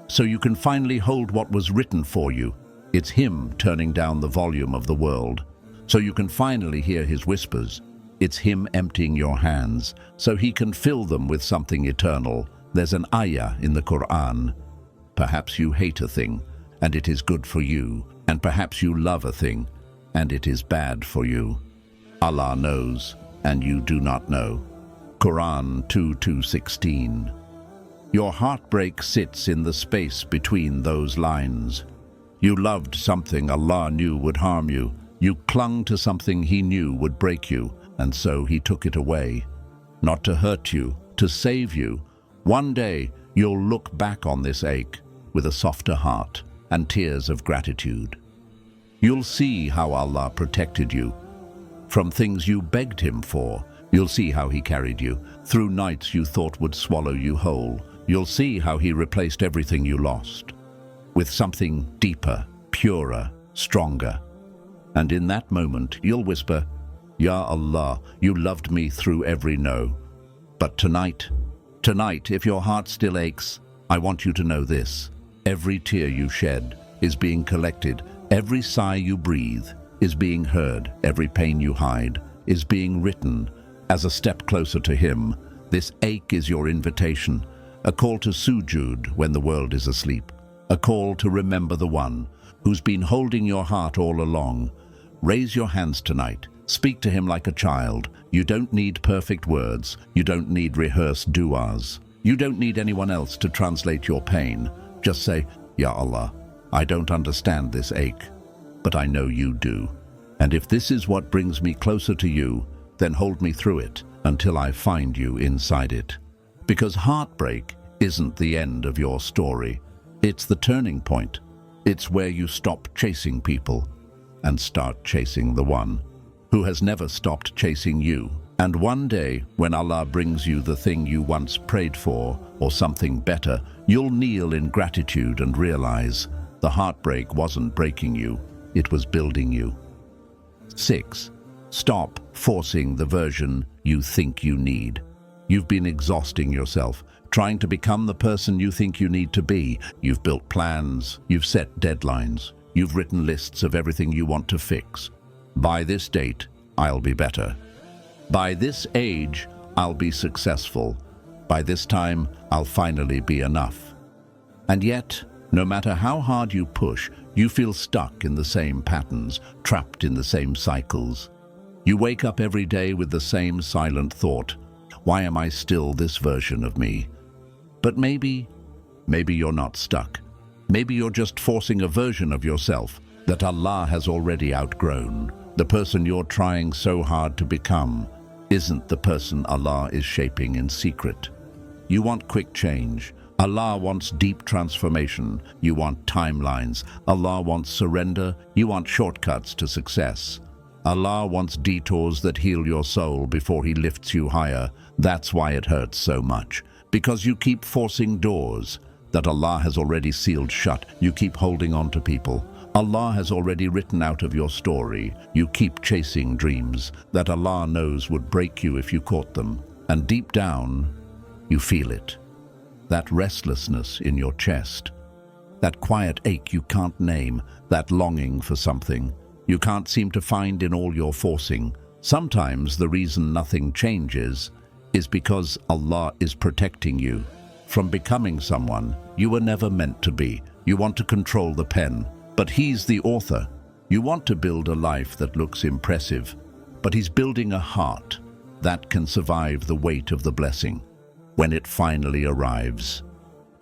S1: so you can finally hold what was written for you. It's Him turning down the volume of the world, so you can finally hear His whispers. It's Him emptying your hands, so He can fill them with something eternal. There's an ayah in the Quran. Perhaps you hate a thing, and it is good for you, and perhaps you love a thing, and it is bad for you. Allah knows, and you do not know. Quran 2:16. Your heartbreak sits in the space between those lines. You loved something Allah knew would harm you. You clung to something He knew would break you, and so He took it away. Not to hurt you, to save you. One day, you'll look back on this ache with a softer heart and tears of gratitude. You'll see how Allah protected you from things you begged Him for. You'll see how He carried you through nights you thought would swallow you whole. You'll see how He replaced everything you lost with something deeper, purer, stronger. And in that moment, you'll whisper, Ya Allah, you loved me through every no. But tonight, if your heart still aches, I want you to know this. Every tear you shed is being collected. Every sigh you breathe is being heard. Every pain you hide is being written as a step closer to Him. This ache is your invitation, a call to sujood when the world is asleep, a call to remember the one who's been holding your heart all along. Raise your hands tonight. Speak to Him like a child. You don't need perfect words. You don't need rehearsed du'as. You don't need anyone else to translate your pain. Just say, Ya Allah, I don't understand this ache, but I know You do. And if this is what brings me closer to You, then hold me through it until I find You inside it. Because heartbreak isn't the end of your story. It's the turning point. It's where you stop chasing people and start chasing the one who has never stopped chasing you. And one day, when Allah brings you the thing you once prayed for, or something better, you'll kneel in gratitude and realize the heartbreak wasn't breaking you, it was building you. 6. Stop forcing the version you think you need. You've been exhausting yourself, trying to become the person you think you need to be. You've built plans, you've set deadlines, you've written lists of everything you want to fix. By this date, I'll be better. By this age, I'll be successful. By this time, I'll finally be enough. And yet, no matter how hard you push, you feel stuck in the same patterns, trapped in the same cycles. You wake up every day with the same silent thought, why am I still this version of me? But maybe you're not stuck. Maybe you're just forcing a version of yourself that Allah has already outgrown. The person you're trying so hard to become isn't the person Allah is shaping in secret. You want quick change. Allah wants deep transformation. You want timelines. Allah wants surrender. You want shortcuts to success. Allah wants detours that heal your soul before He lifts you higher. That's why it hurts so much. Because you keep forcing doors that Allah has already sealed shut. You keep holding on to people Allah has already written out of your story. You keep chasing dreams that Allah knows would break you if you caught them. And deep down, you feel it. That restlessness in your chest. That quiet ache you can't name. That longing for something you can't seem to find in all your forcing. Sometimes the reason nothing changes is because Allah is protecting you from becoming someone you were never meant to be. You want to control the pen, but He's the author. You want to build a life that looks impressive, but He's building a heart that can survive the weight of the blessing when it finally arrives.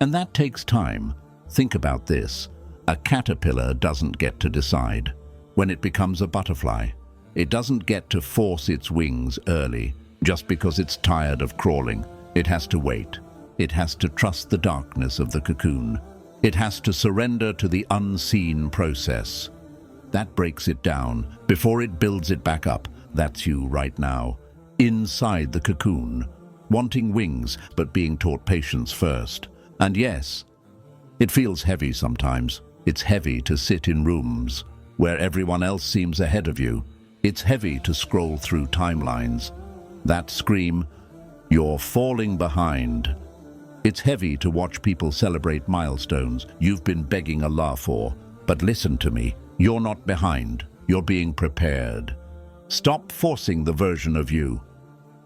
S1: And that takes time. Think about this. A caterpillar doesn't get to decide when it becomes a butterfly. It doesn't get to force its wings early just because it's tired of crawling. It has to wait. It has to trust the darkness of the cocoon. It has to surrender to the unseen process. That breaks it down before it builds it back up. That's you right now, inside the cocoon, wanting wings but being taught patience first. And yes, it feels heavy sometimes. It's heavy to sit in rooms where everyone else seems ahead of you. It's heavy to scroll through timelines that scream, "You're falling behind." It's heavy to watch people celebrate milestones you've been begging Allah for. But listen to me, you're not behind, you're being prepared. Stop forcing the version of you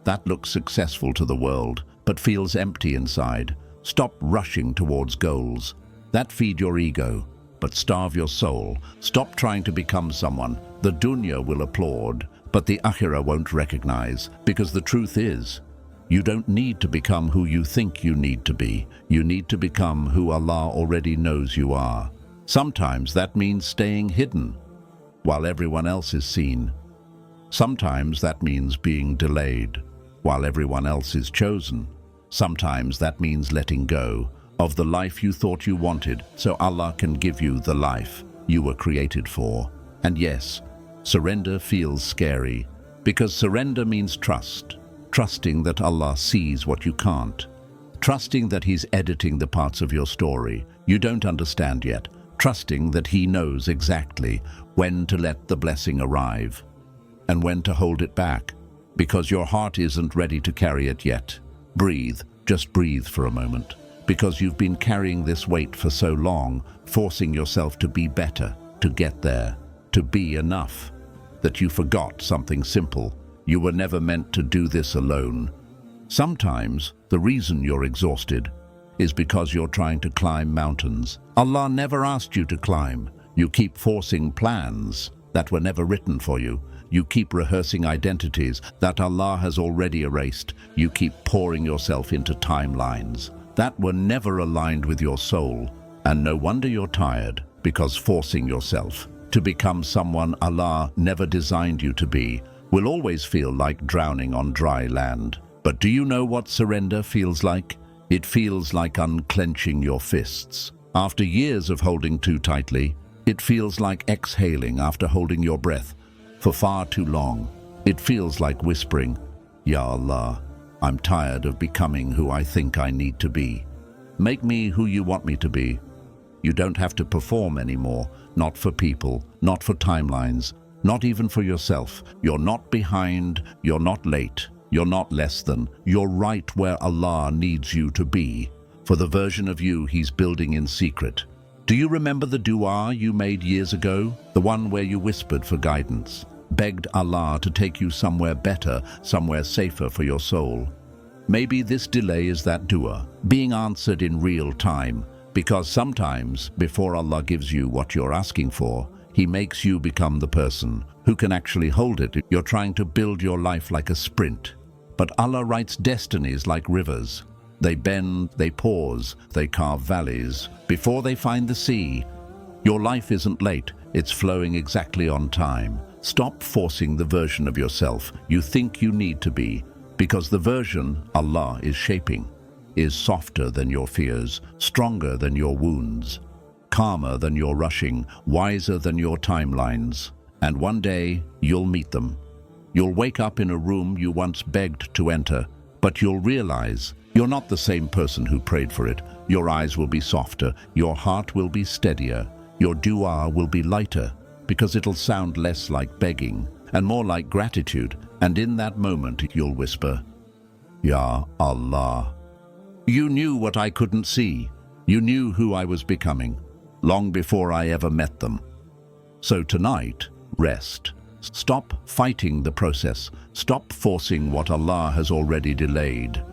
S1: that looks successful to the world but feels empty inside. Stop rushing towards goals that feed your ego but starve your soul. Stop trying to become someone the dunya will applaud but the akhirah won't recognize, because the truth is, you don't need to become who you think you need to be. You need to become who Allah already knows you are. Sometimes that means staying hidden while everyone else is seen. Sometimes that means being delayed while everyone else is chosen. Sometimes that means letting go of the life you thought you wanted so Allah can give you the life you were created for. And yes, surrender feels scary because surrender means trust. Trusting that Allah sees what you can't. Trusting that He's editing the parts of your story you don't understand yet. Trusting that He knows exactly when to let the blessing arrive and when to hold it back, because your heart isn't ready to carry it yet. Breathe, just breathe for a moment, because you've been carrying this weight for so long, forcing yourself to be better, to get there, to be enough, that you forgot something simple. You were never meant to do this alone. Sometimes the reason you're exhausted is because you're trying to climb mountains Allah never asked you to climb. You keep forcing plans that were never written for you. You keep rehearsing identities that Allah has already erased. You keep pouring yourself into timelines that were never aligned with your soul. And no wonder you're tired, because forcing yourself to become someone Allah never designed you to be will always feel like drowning on dry land. But do you know what surrender feels like? It feels like unclenching your fists. After years of holding too tightly, it feels like exhaling after holding your breath for far too long. It feels like whispering, "Ya Allah, I'm tired of becoming who I think I need to be. Make me who you want me to be." You don't have to perform anymore, not for people, not for timelines, not even for yourself. You're not behind, you're not late, you're not less than. You're right where Allah needs you to be, for the version of you He's building in secret. Do you remember the dua you made years ago? The one where you whispered for guidance, begged Allah to take you somewhere better, somewhere safer for your soul. Maybe this delay is that dua, being answered in real time, because sometimes, before Allah gives you what you're asking for, He makes you become the person who can actually hold it. You're trying to build your life like a sprint, but Allah writes destinies like rivers. They bend, they pause, they carve valleys before they find the sea. Your life isn't late, it's flowing exactly on time. Stop forcing the version of yourself you think you need to be, because the version Allah is shaping is softer than your fears, stronger than your wounds, calmer than your rushing, wiser than your timelines. And one day, you'll meet them. You'll wake up in a room you once begged to enter, but you'll realize you're not the same person who prayed for it. Your eyes will be softer, your heart will be steadier, your dua will be lighter, because it'll sound less like begging and more like gratitude. And in that moment, you'll whisper, "Ya Allah, you knew what I couldn't see. You knew who I was becoming, long before I ever met them." So tonight, rest. Stop fighting the process. Stop forcing what Allah has already delayed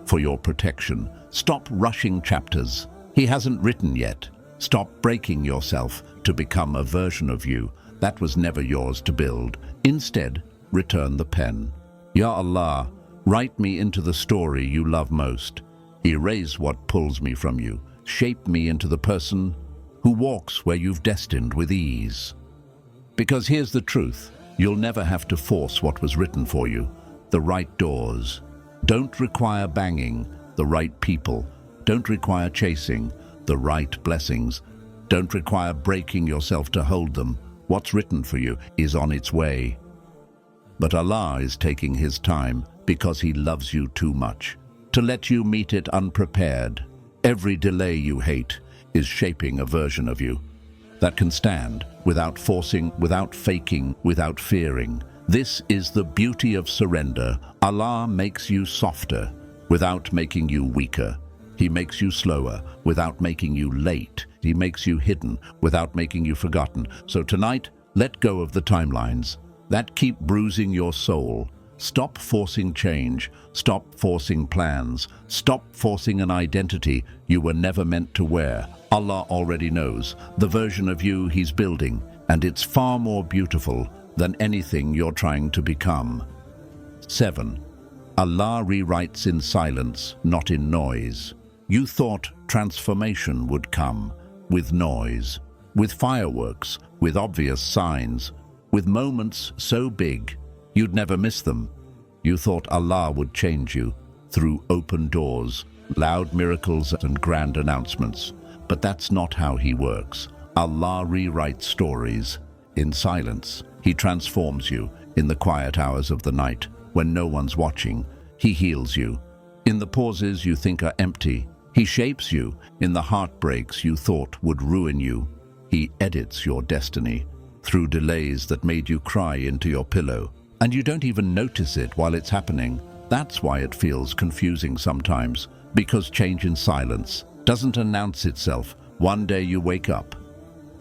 S1: for your protection. Stop rushing chapters He hasn't written yet. Stop breaking yourself to become a version of you that was never yours to build. Instead, return the pen. Ya Allah, write me into the story you love most. Erase what pulls me from you. Shape me into the person who walks where you've destined with ease. Because here's the truth. You'll never have to force what was written for you. The right doors. Don't require banging. The right people. Don't require chasing. The right blessings. Don't require breaking yourself to hold them. What's written for you is on its way. But Allah is taking His time because He loves you too much to let you meet it unprepared. Every delay you hate is shaping a version of you that can stand without forcing, without faking, without fearing. This is the beauty of surrender. Allah makes you softer without making you weaker. He makes you slower without making you late. He makes you hidden without making you forgotten. So tonight, let go of the timelines that keep bruising your soul. Stop forcing change. Stop forcing plans. Stop forcing an identity you were never meant to wear. Allah already knows the version of you He's building, and it's far more beautiful than anything you're trying to become. 7. Allah rewrites in silence, not in noise. You thought transformation would come with noise, with fireworks, with obvious signs, with moments so big you'd never miss them. You thought Allah would change you through open doors, loud miracles and grand announcements. But that's not how He works. Allah rewrites stories in silence. He transforms you in the quiet hours of the night when no one's watching. He heals you in the pauses you think are empty. He shapes you in the heartbreaks you thought would ruin you. He edits your destiny through delays that made you cry into your pillow. And you don't even notice it while it's happening. That's why it feels confusing sometimes, because change in silence doesn't announce itself. One day you wake up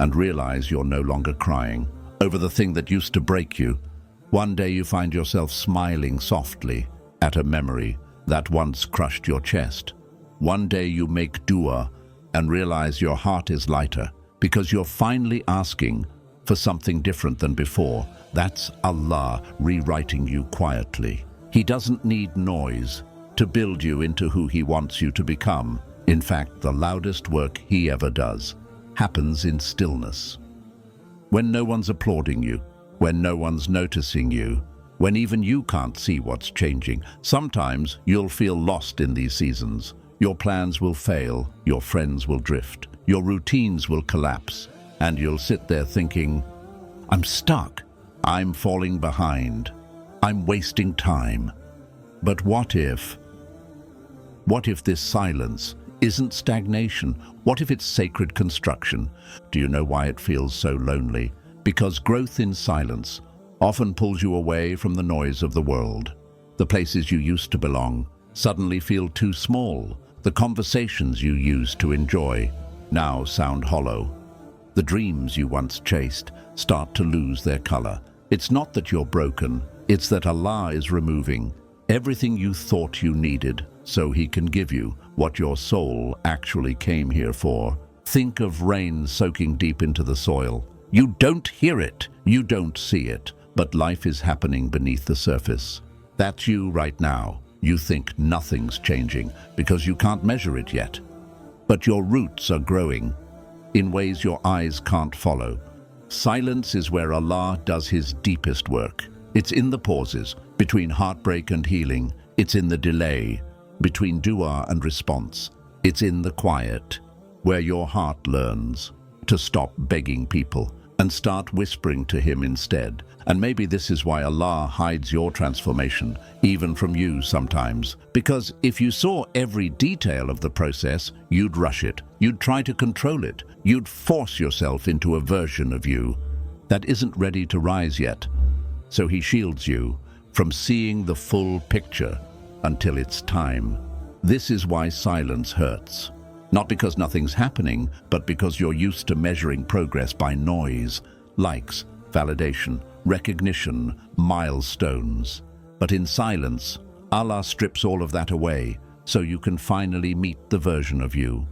S1: and realize you're no longer crying over the thing that used to break you. One day you find yourself smiling softly at a memory that once crushed your chest. One day you make dua and realize your heart is lighter because you're finally asking for something different than before. That's Allah rewriting you quietly. He doesn't need noise to build you into who He wants you to become. In fact, the loudest work He ever does happens in stillness. When no one's applauding you, when no one's noticing you, when even you can't see what's changing. Sometimes you'll feel lost in these seasons. Your plans will fail, your friends will drift, your routines will collapse, and you'll sit there thinking, I'm stuck, I'm falling behind, I'm wasting time. But what if this silence isn't stagnation? What if it's sacred construction? Do you know why it feels so lonely? Because growth in silence often pulls you away from the noise of the world. The places you used to belong suddenly feel too small. The conversations you used to enjoy now sound hollow. The dreams you once chased start to lose their color. It's not that you're broken, it's that Allah is removing everything you thought you needed so He can give you what your soul actually came here for. Think of rain soaking deep into the soil. You don't hear it, you don't see it, but life is happening beneath the surface. That's you right now. You think nothing's changing because you can't measure it yet. But your roots are growing in ways your eyes can't follow. Silence is where Allah does His deepest work. It's in the pauses between heartbreak and healing. It's in the delay between dua and response. It's in the quiet where your heart learns to stop begging people and start whispering to Him instead. And maybe this is why Allah hides your transformation, even from you sometimes. Because if you saw every detail of the process, you'd rush it. You'd try to control it. You'd force yourself into a version of you that isn't ready to rise yet. So He shields you from seeing the full picture until it's time. This is why silence hurts. Not because nothing's happening, but because you're used to measuring progress by noise, likes, validation, recognition, milestones. But in silence, Allah strips all of that away so you can finally meet the version of you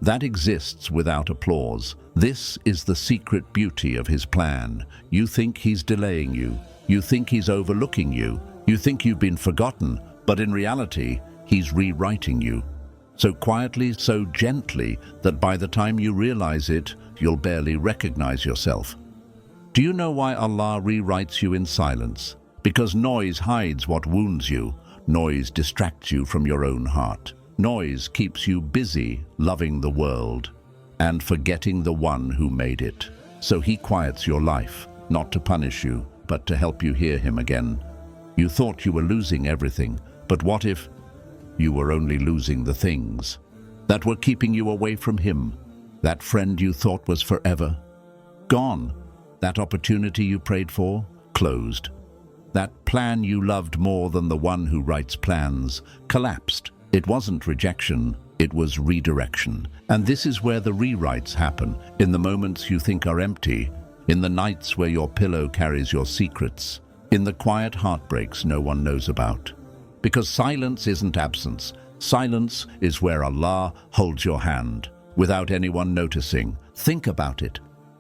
S1: that exists without applause. This is the secret beauty of His plan. You think He's delaying you. You think He's overlooking you. You think you've been forgotten. But in reality, He's rewriting you. So quietly, so gently, that by the time you realize it, you'll barely recognize yourself. Do you know why Allah rewrites you in silence? Because noise hides what wounds you. Noise distracts you from your own heart. Noise keeps you busy loving the world and forgetting the one who made it. So he quiets your life, not to punish you, but to help you hear him again. You thought you were losing everything, but what if you were only losing the things that were keeping you away from him? That friend you thought was forever, gone. That opportunity you prayed for, closed. That plan you loved more than the one who writes plans, collapsed. It wasn't rejection, it was redirection. And this is where the rewrites happen, in the moments you think are empty, in the nights where your pillow carries your secrets, in the quiet heartbreaks no one knows about. Because silence isn't absence. Silence is where Allah holds your hand, without anyone noticing. Think about it.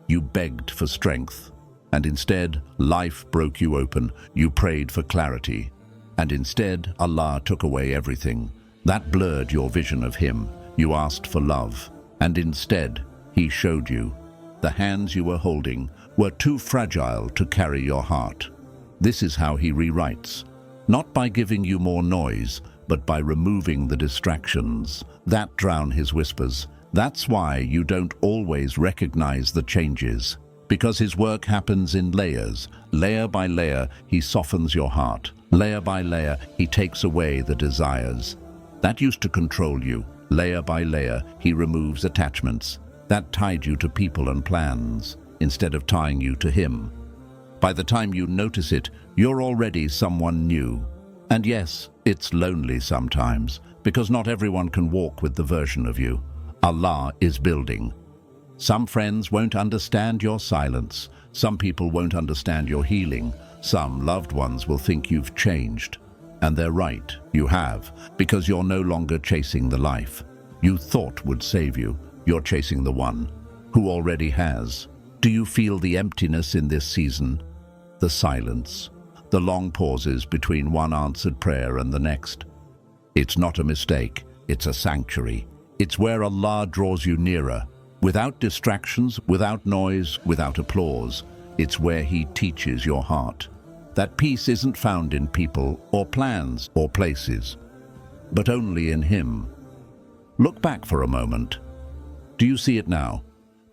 S1: You begged for strength, and instead life broke you open. You prayed for clarity, and instead Allah took away everything. That blurred your vision of him. You asked for love, and instead he showed you. The hands you were holding were too fragile to carry your heart. This is how he rewrites. Not by giving you more noise, but by removing the distractions that drown his whispers. That's why you don't always recognize the changes, because his work happens in layers. Layer by layer, he softens your heart. Layer by layer, he takes away the desires that used to control you. Layer by layer, he removes attachments that tied you to people and plans, instead of tying you to him. By the time you notice it, you're already someone new. And yes, it's lonely sometimes, because not everyone can walk with the version of you Allah is building. Some friends won't understand your silence. Some people won't understand your healing. Some loved ones will think you've changed. And they're right, you have, because you're no longer chasing the life you thought would save you. You're chasing the one who already has. Do you feel the emptiness in this season? The silence, the long pauses between one answered prayer and the next. It's not a mistake, it's a sanctuary. It's where Allah draws you nearer, without distractions, without noise, without applause. It's where he teaches your heart that peace isn't found in people or plans or places, but only in him. Look back for a moment. Do you see it now?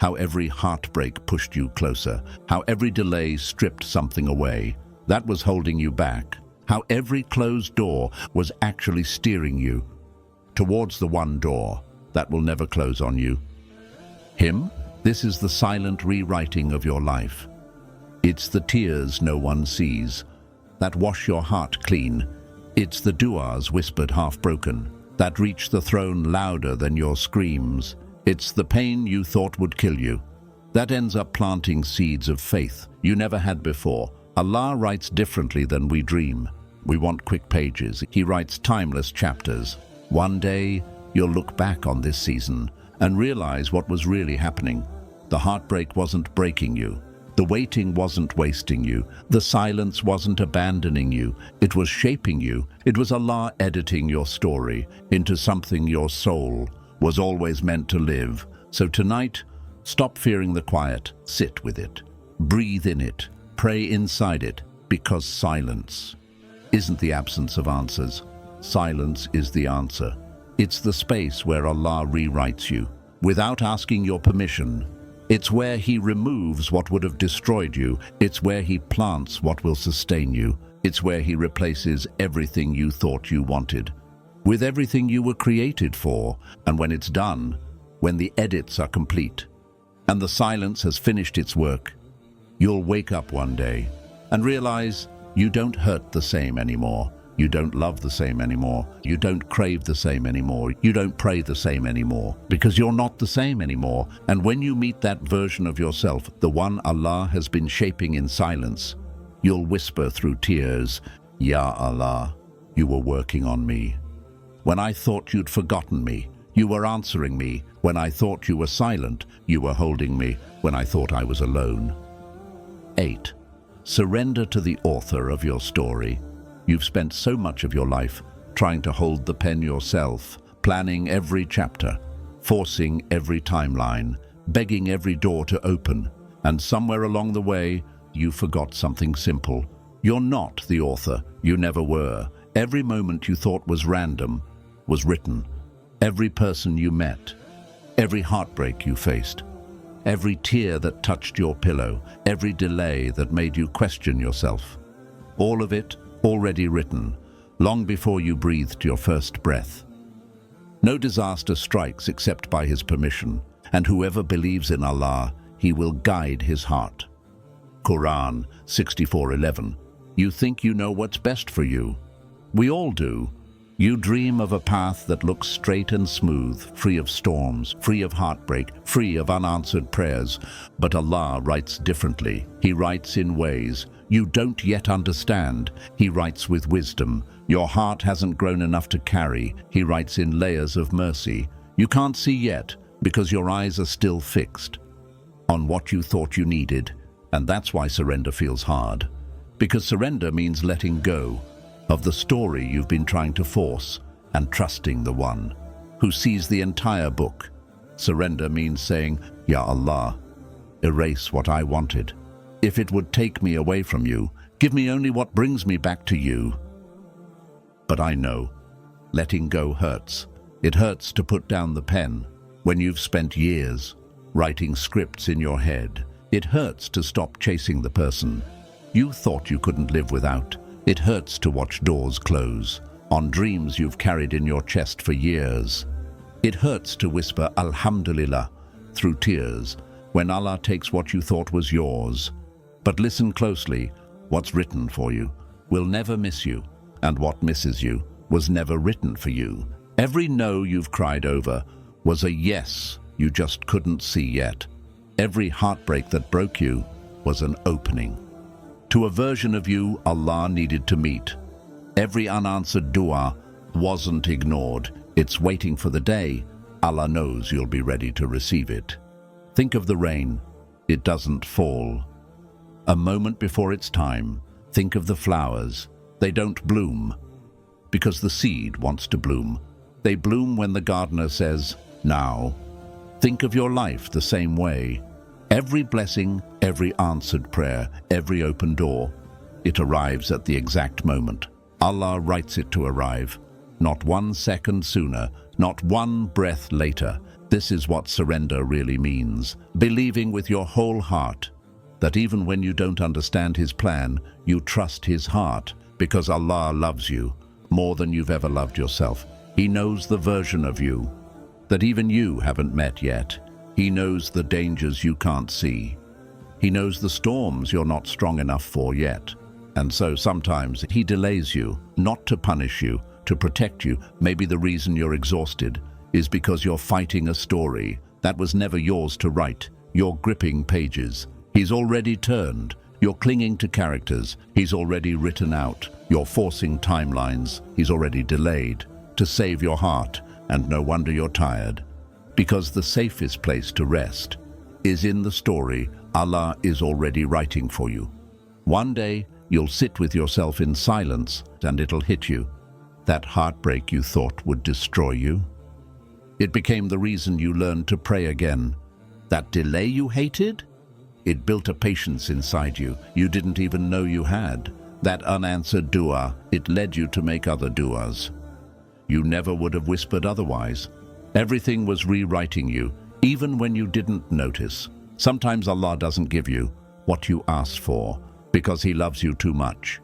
S1: How every heartbreak pushed you closer, how every delay stripped something away that was holding you back, how every closed door was actually steering you towards the one door that will never close on you. Him? This is the silent rewriting of your life. It's the tears no one sees that wash your heart clean. It's the du'as whispered half-broken that reach the throne louder than your screams. It's the pain you thought would kill you that ends up planting seeds of faith you never had before. Allah writes differently than we dream. We want quick pages. He writes timeless chapters. One day, you'll look back on this season and realize what was really happening. The heartbreak wasn't breaking you. The waiting wasn't wasting you. The silence wasn't abandoning you. It was shaping you. It was Allah editing your story into something your soul was always meant to live. So tonight, stop fearing the quiet. Sit with it. Breathe in it. Pray inside it. Because silence isn't the absence of answers. Silence is the answer. It's the space where Allah rewrites you without asking your permission. It's where he removes what would have destroyed you. It's where he plants what will sustain you. It's where he replaces everything you thought you wanted with everything you were created for. And when it's done, when the edits are complete, and the silence has finished its work, you'll wake up one day and realize you don't hurt the same anymore. You don't love the same anymore. You don't crave the same anymore. You don't pray the same anymore, because you're not the same anymore. And when you meet that version of yourself, the one Allah has been shaping in silence, you'll whisper through tears, "Ya Allah, you were working on me. When I thought you'd forgotten me, you were answering me. When I thought you were silent, you were holding me. When I thought I was alone." 8. Surrender to the author of your story. You've spent so much of your life trying to hold the pen yourself, planning every chapter, forcing every timeline, begging every door to open. And somewhere along the way, you forgot something simple. You're not the author. You never were. Every moment you thought was random was written. Every person you met, every heartbreak you faced, every tear that touched your pillow, every delay that made you question yourself. All of it already written, long before you breathed your first breath. No disaster strikes except by His permission, and whoever believes in Allah, He will guide his heart. Quran 64:11. You think you know what's best for you. We all do. You dream of a path that looks straight and smooth, free of storms, free of heartbreak, free of unanswered prayers. But Allah writes differently. He writes in ways you don't yet understand. He writes with wisdom. Your heart hasn't grown enough to carry. He writes in layers of mercy. You can't see yet because your eyes are still fixed on what you thought you needed. And that's why surrender feels hard. Because surrender means letting go of the story you've been trying to force and trusting the one who sees the entire book. Surrender means saying, Ya Allah, erase what I wanted. If it would take me away from you, give me only what brings me back to you. But I know, letting go hurts. It hurts to put down the pen when you've spent years writing scripts in your head. It hurts to stop chasing the person you thought you couldn't live without. It hurts to watch doors close on dreams you've carried in your chest for years. It hurts to whisper Alhamdulillah through tears when Allah takes what you thought was yours. But listen closely, what's written for you will never miss you, and what misses you was never written for you. Every no you've cried over was a yes you just couldn't see yet. Every heartbreak that broke you was an opening to a version of you Allah needed to meet. Every unanswered dua wasn't ignored. It's waiting for the day Allah knows you'll be ready to receive it. Think of the rain. It doesn't fall a moment before its time. Think of the flowers. They don't bloom because the seed wants to bloom. They bloom when the gardener says, now. Think of your life the same way. Every blessing, every answered prayer, every open door, it arrives at the exact moment. Allah writes it to arrive, not 1 second sooner, not 1 breath later. This is what surrender really means. Believing with your whole heart that even when you don't understand His plan, you trust His heart, because Allah loves you more than you've ever loved yourself. He knows the version of you that even you haven't met yet. He knows the dangers you can't see. He knows the storms you're not strong enough for yet. And so sometimes He delays you, not to punish you, to protect you. Maybe the reason you're exhausted is because you're fighting a story that was never yours to write. You're gripping pages He's already turned. You're clinging to characters He's already written out. You're forcing timelines He's already delayed to save your heart. And no wonder you're tired. Because the safest place to rest is in the story Allah is already writing for you. One day, you'll sit with yourself in silence and it'll hit you. That heartbreak you thought would destroy you. It became the reason you learned to pray again. That delay you hated? It built a patience inside you didn't even know you had. That unanswered dua, it led you to make other duas you never would have whispered otherwise. Everything was rewriting you, even when you didn't notice. Sometimes Allah doesn't give you what you asked for because He loves you too much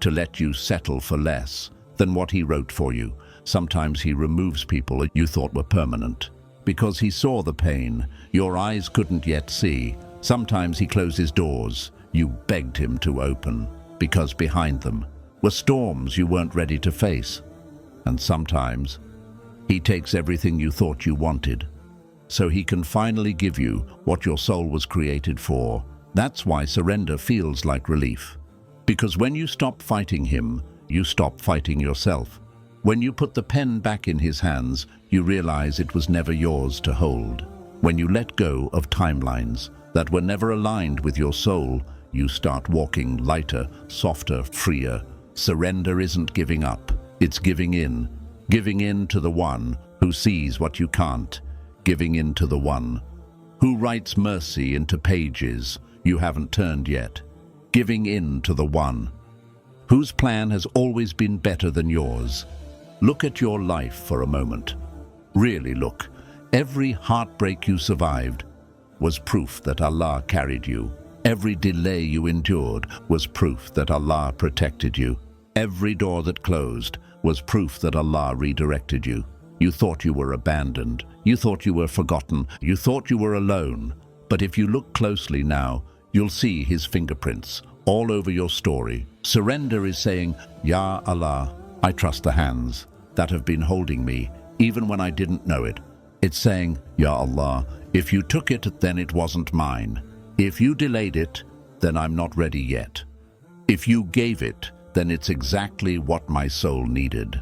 S1: to let you settle for less than what He wrote for you. Sometimes He removes people you thought were permanent because He saw the pain your eyes couldn't yet see. Sometimes He closes doors you begged Him to open because behind them were storms you weren't ready to face. And sometimes He takes everything you thought you wanted so He can finally give you what your soul was created for. That's why surrender feels like relief. Because when you stop fighting Him, you stop fighting yourself. When you put the pen back in His hands, you realize it was never yours to hold. When you let go of timelines that were never aligned with your soul, you start walking lighter, softer, freer. Surrender isn't giving up. It's giving in to the one who sees what you can't, giving in to the one Who writes mercy into pages you haven't turned yet, giving in to the one whose plan has always been better than yours? Look at your life for a moment. Really look. Every heartbreak you survived was proof that Allah carried you. Every delay you endured was proof that Allah protected you. Every door that closed was proof that Allah redirected you. You thought you were abandoned. You thought you were forgotten. You thought you were alone. But if you look closely now, you'll see His fingerprints all over your story. Surrender is saying, Ya Allah, I trust the hands that have been holding me, even when I didn't know it. It's saying, Ya Allah, if you took it, then it wasn't mine. If you delayed it, then I'm not ready yet. If you gave it, then it's exactly what my soul needed.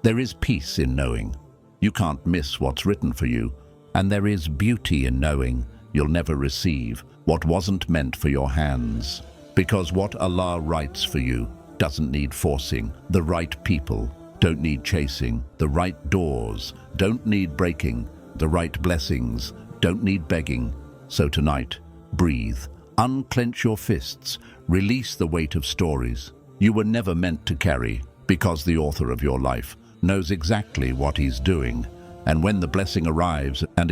S1: There is peace in knowing you can't miss what's written for you, and there is beauty in knowing you'll never receive what wasn't meant for your hands. Because what Allah writes for you doesn't need forcing. The right people don't need chasing. The right doors don't need breaking. The right blessings don't need begging. So tonight, breathe, unclench your fists, release the weight of stories you were never meant to carry, because the author of your life knows exactly what He's doing. And when the blessing arrives, and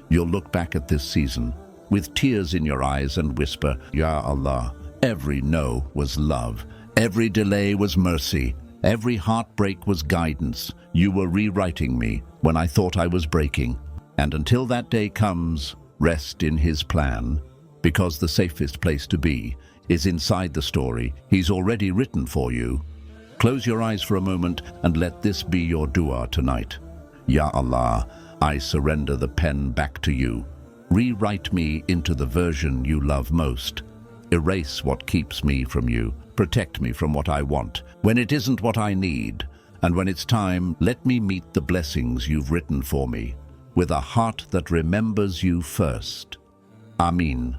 S1: you'll look back at this season with tears in your eyes and whisper, Ya Allah, every no was love, every delay was mercy, every heartbreak was guidance. You were rewriting me when I thought I was breaking. And until that day comes, rest in His plan, because the safest place to be is inside the story He's already written for you. Close your eyes for a moment and let this be your dua tonight. Ya Allah, I surrender the pen back to you. Rewrite me into the version you love most. Erase what keeps me from you. Protect me from what I want when it isn't what I need. And when it's time, let me meet the blessings you've written for me with a heart that remembers you first. Ameen.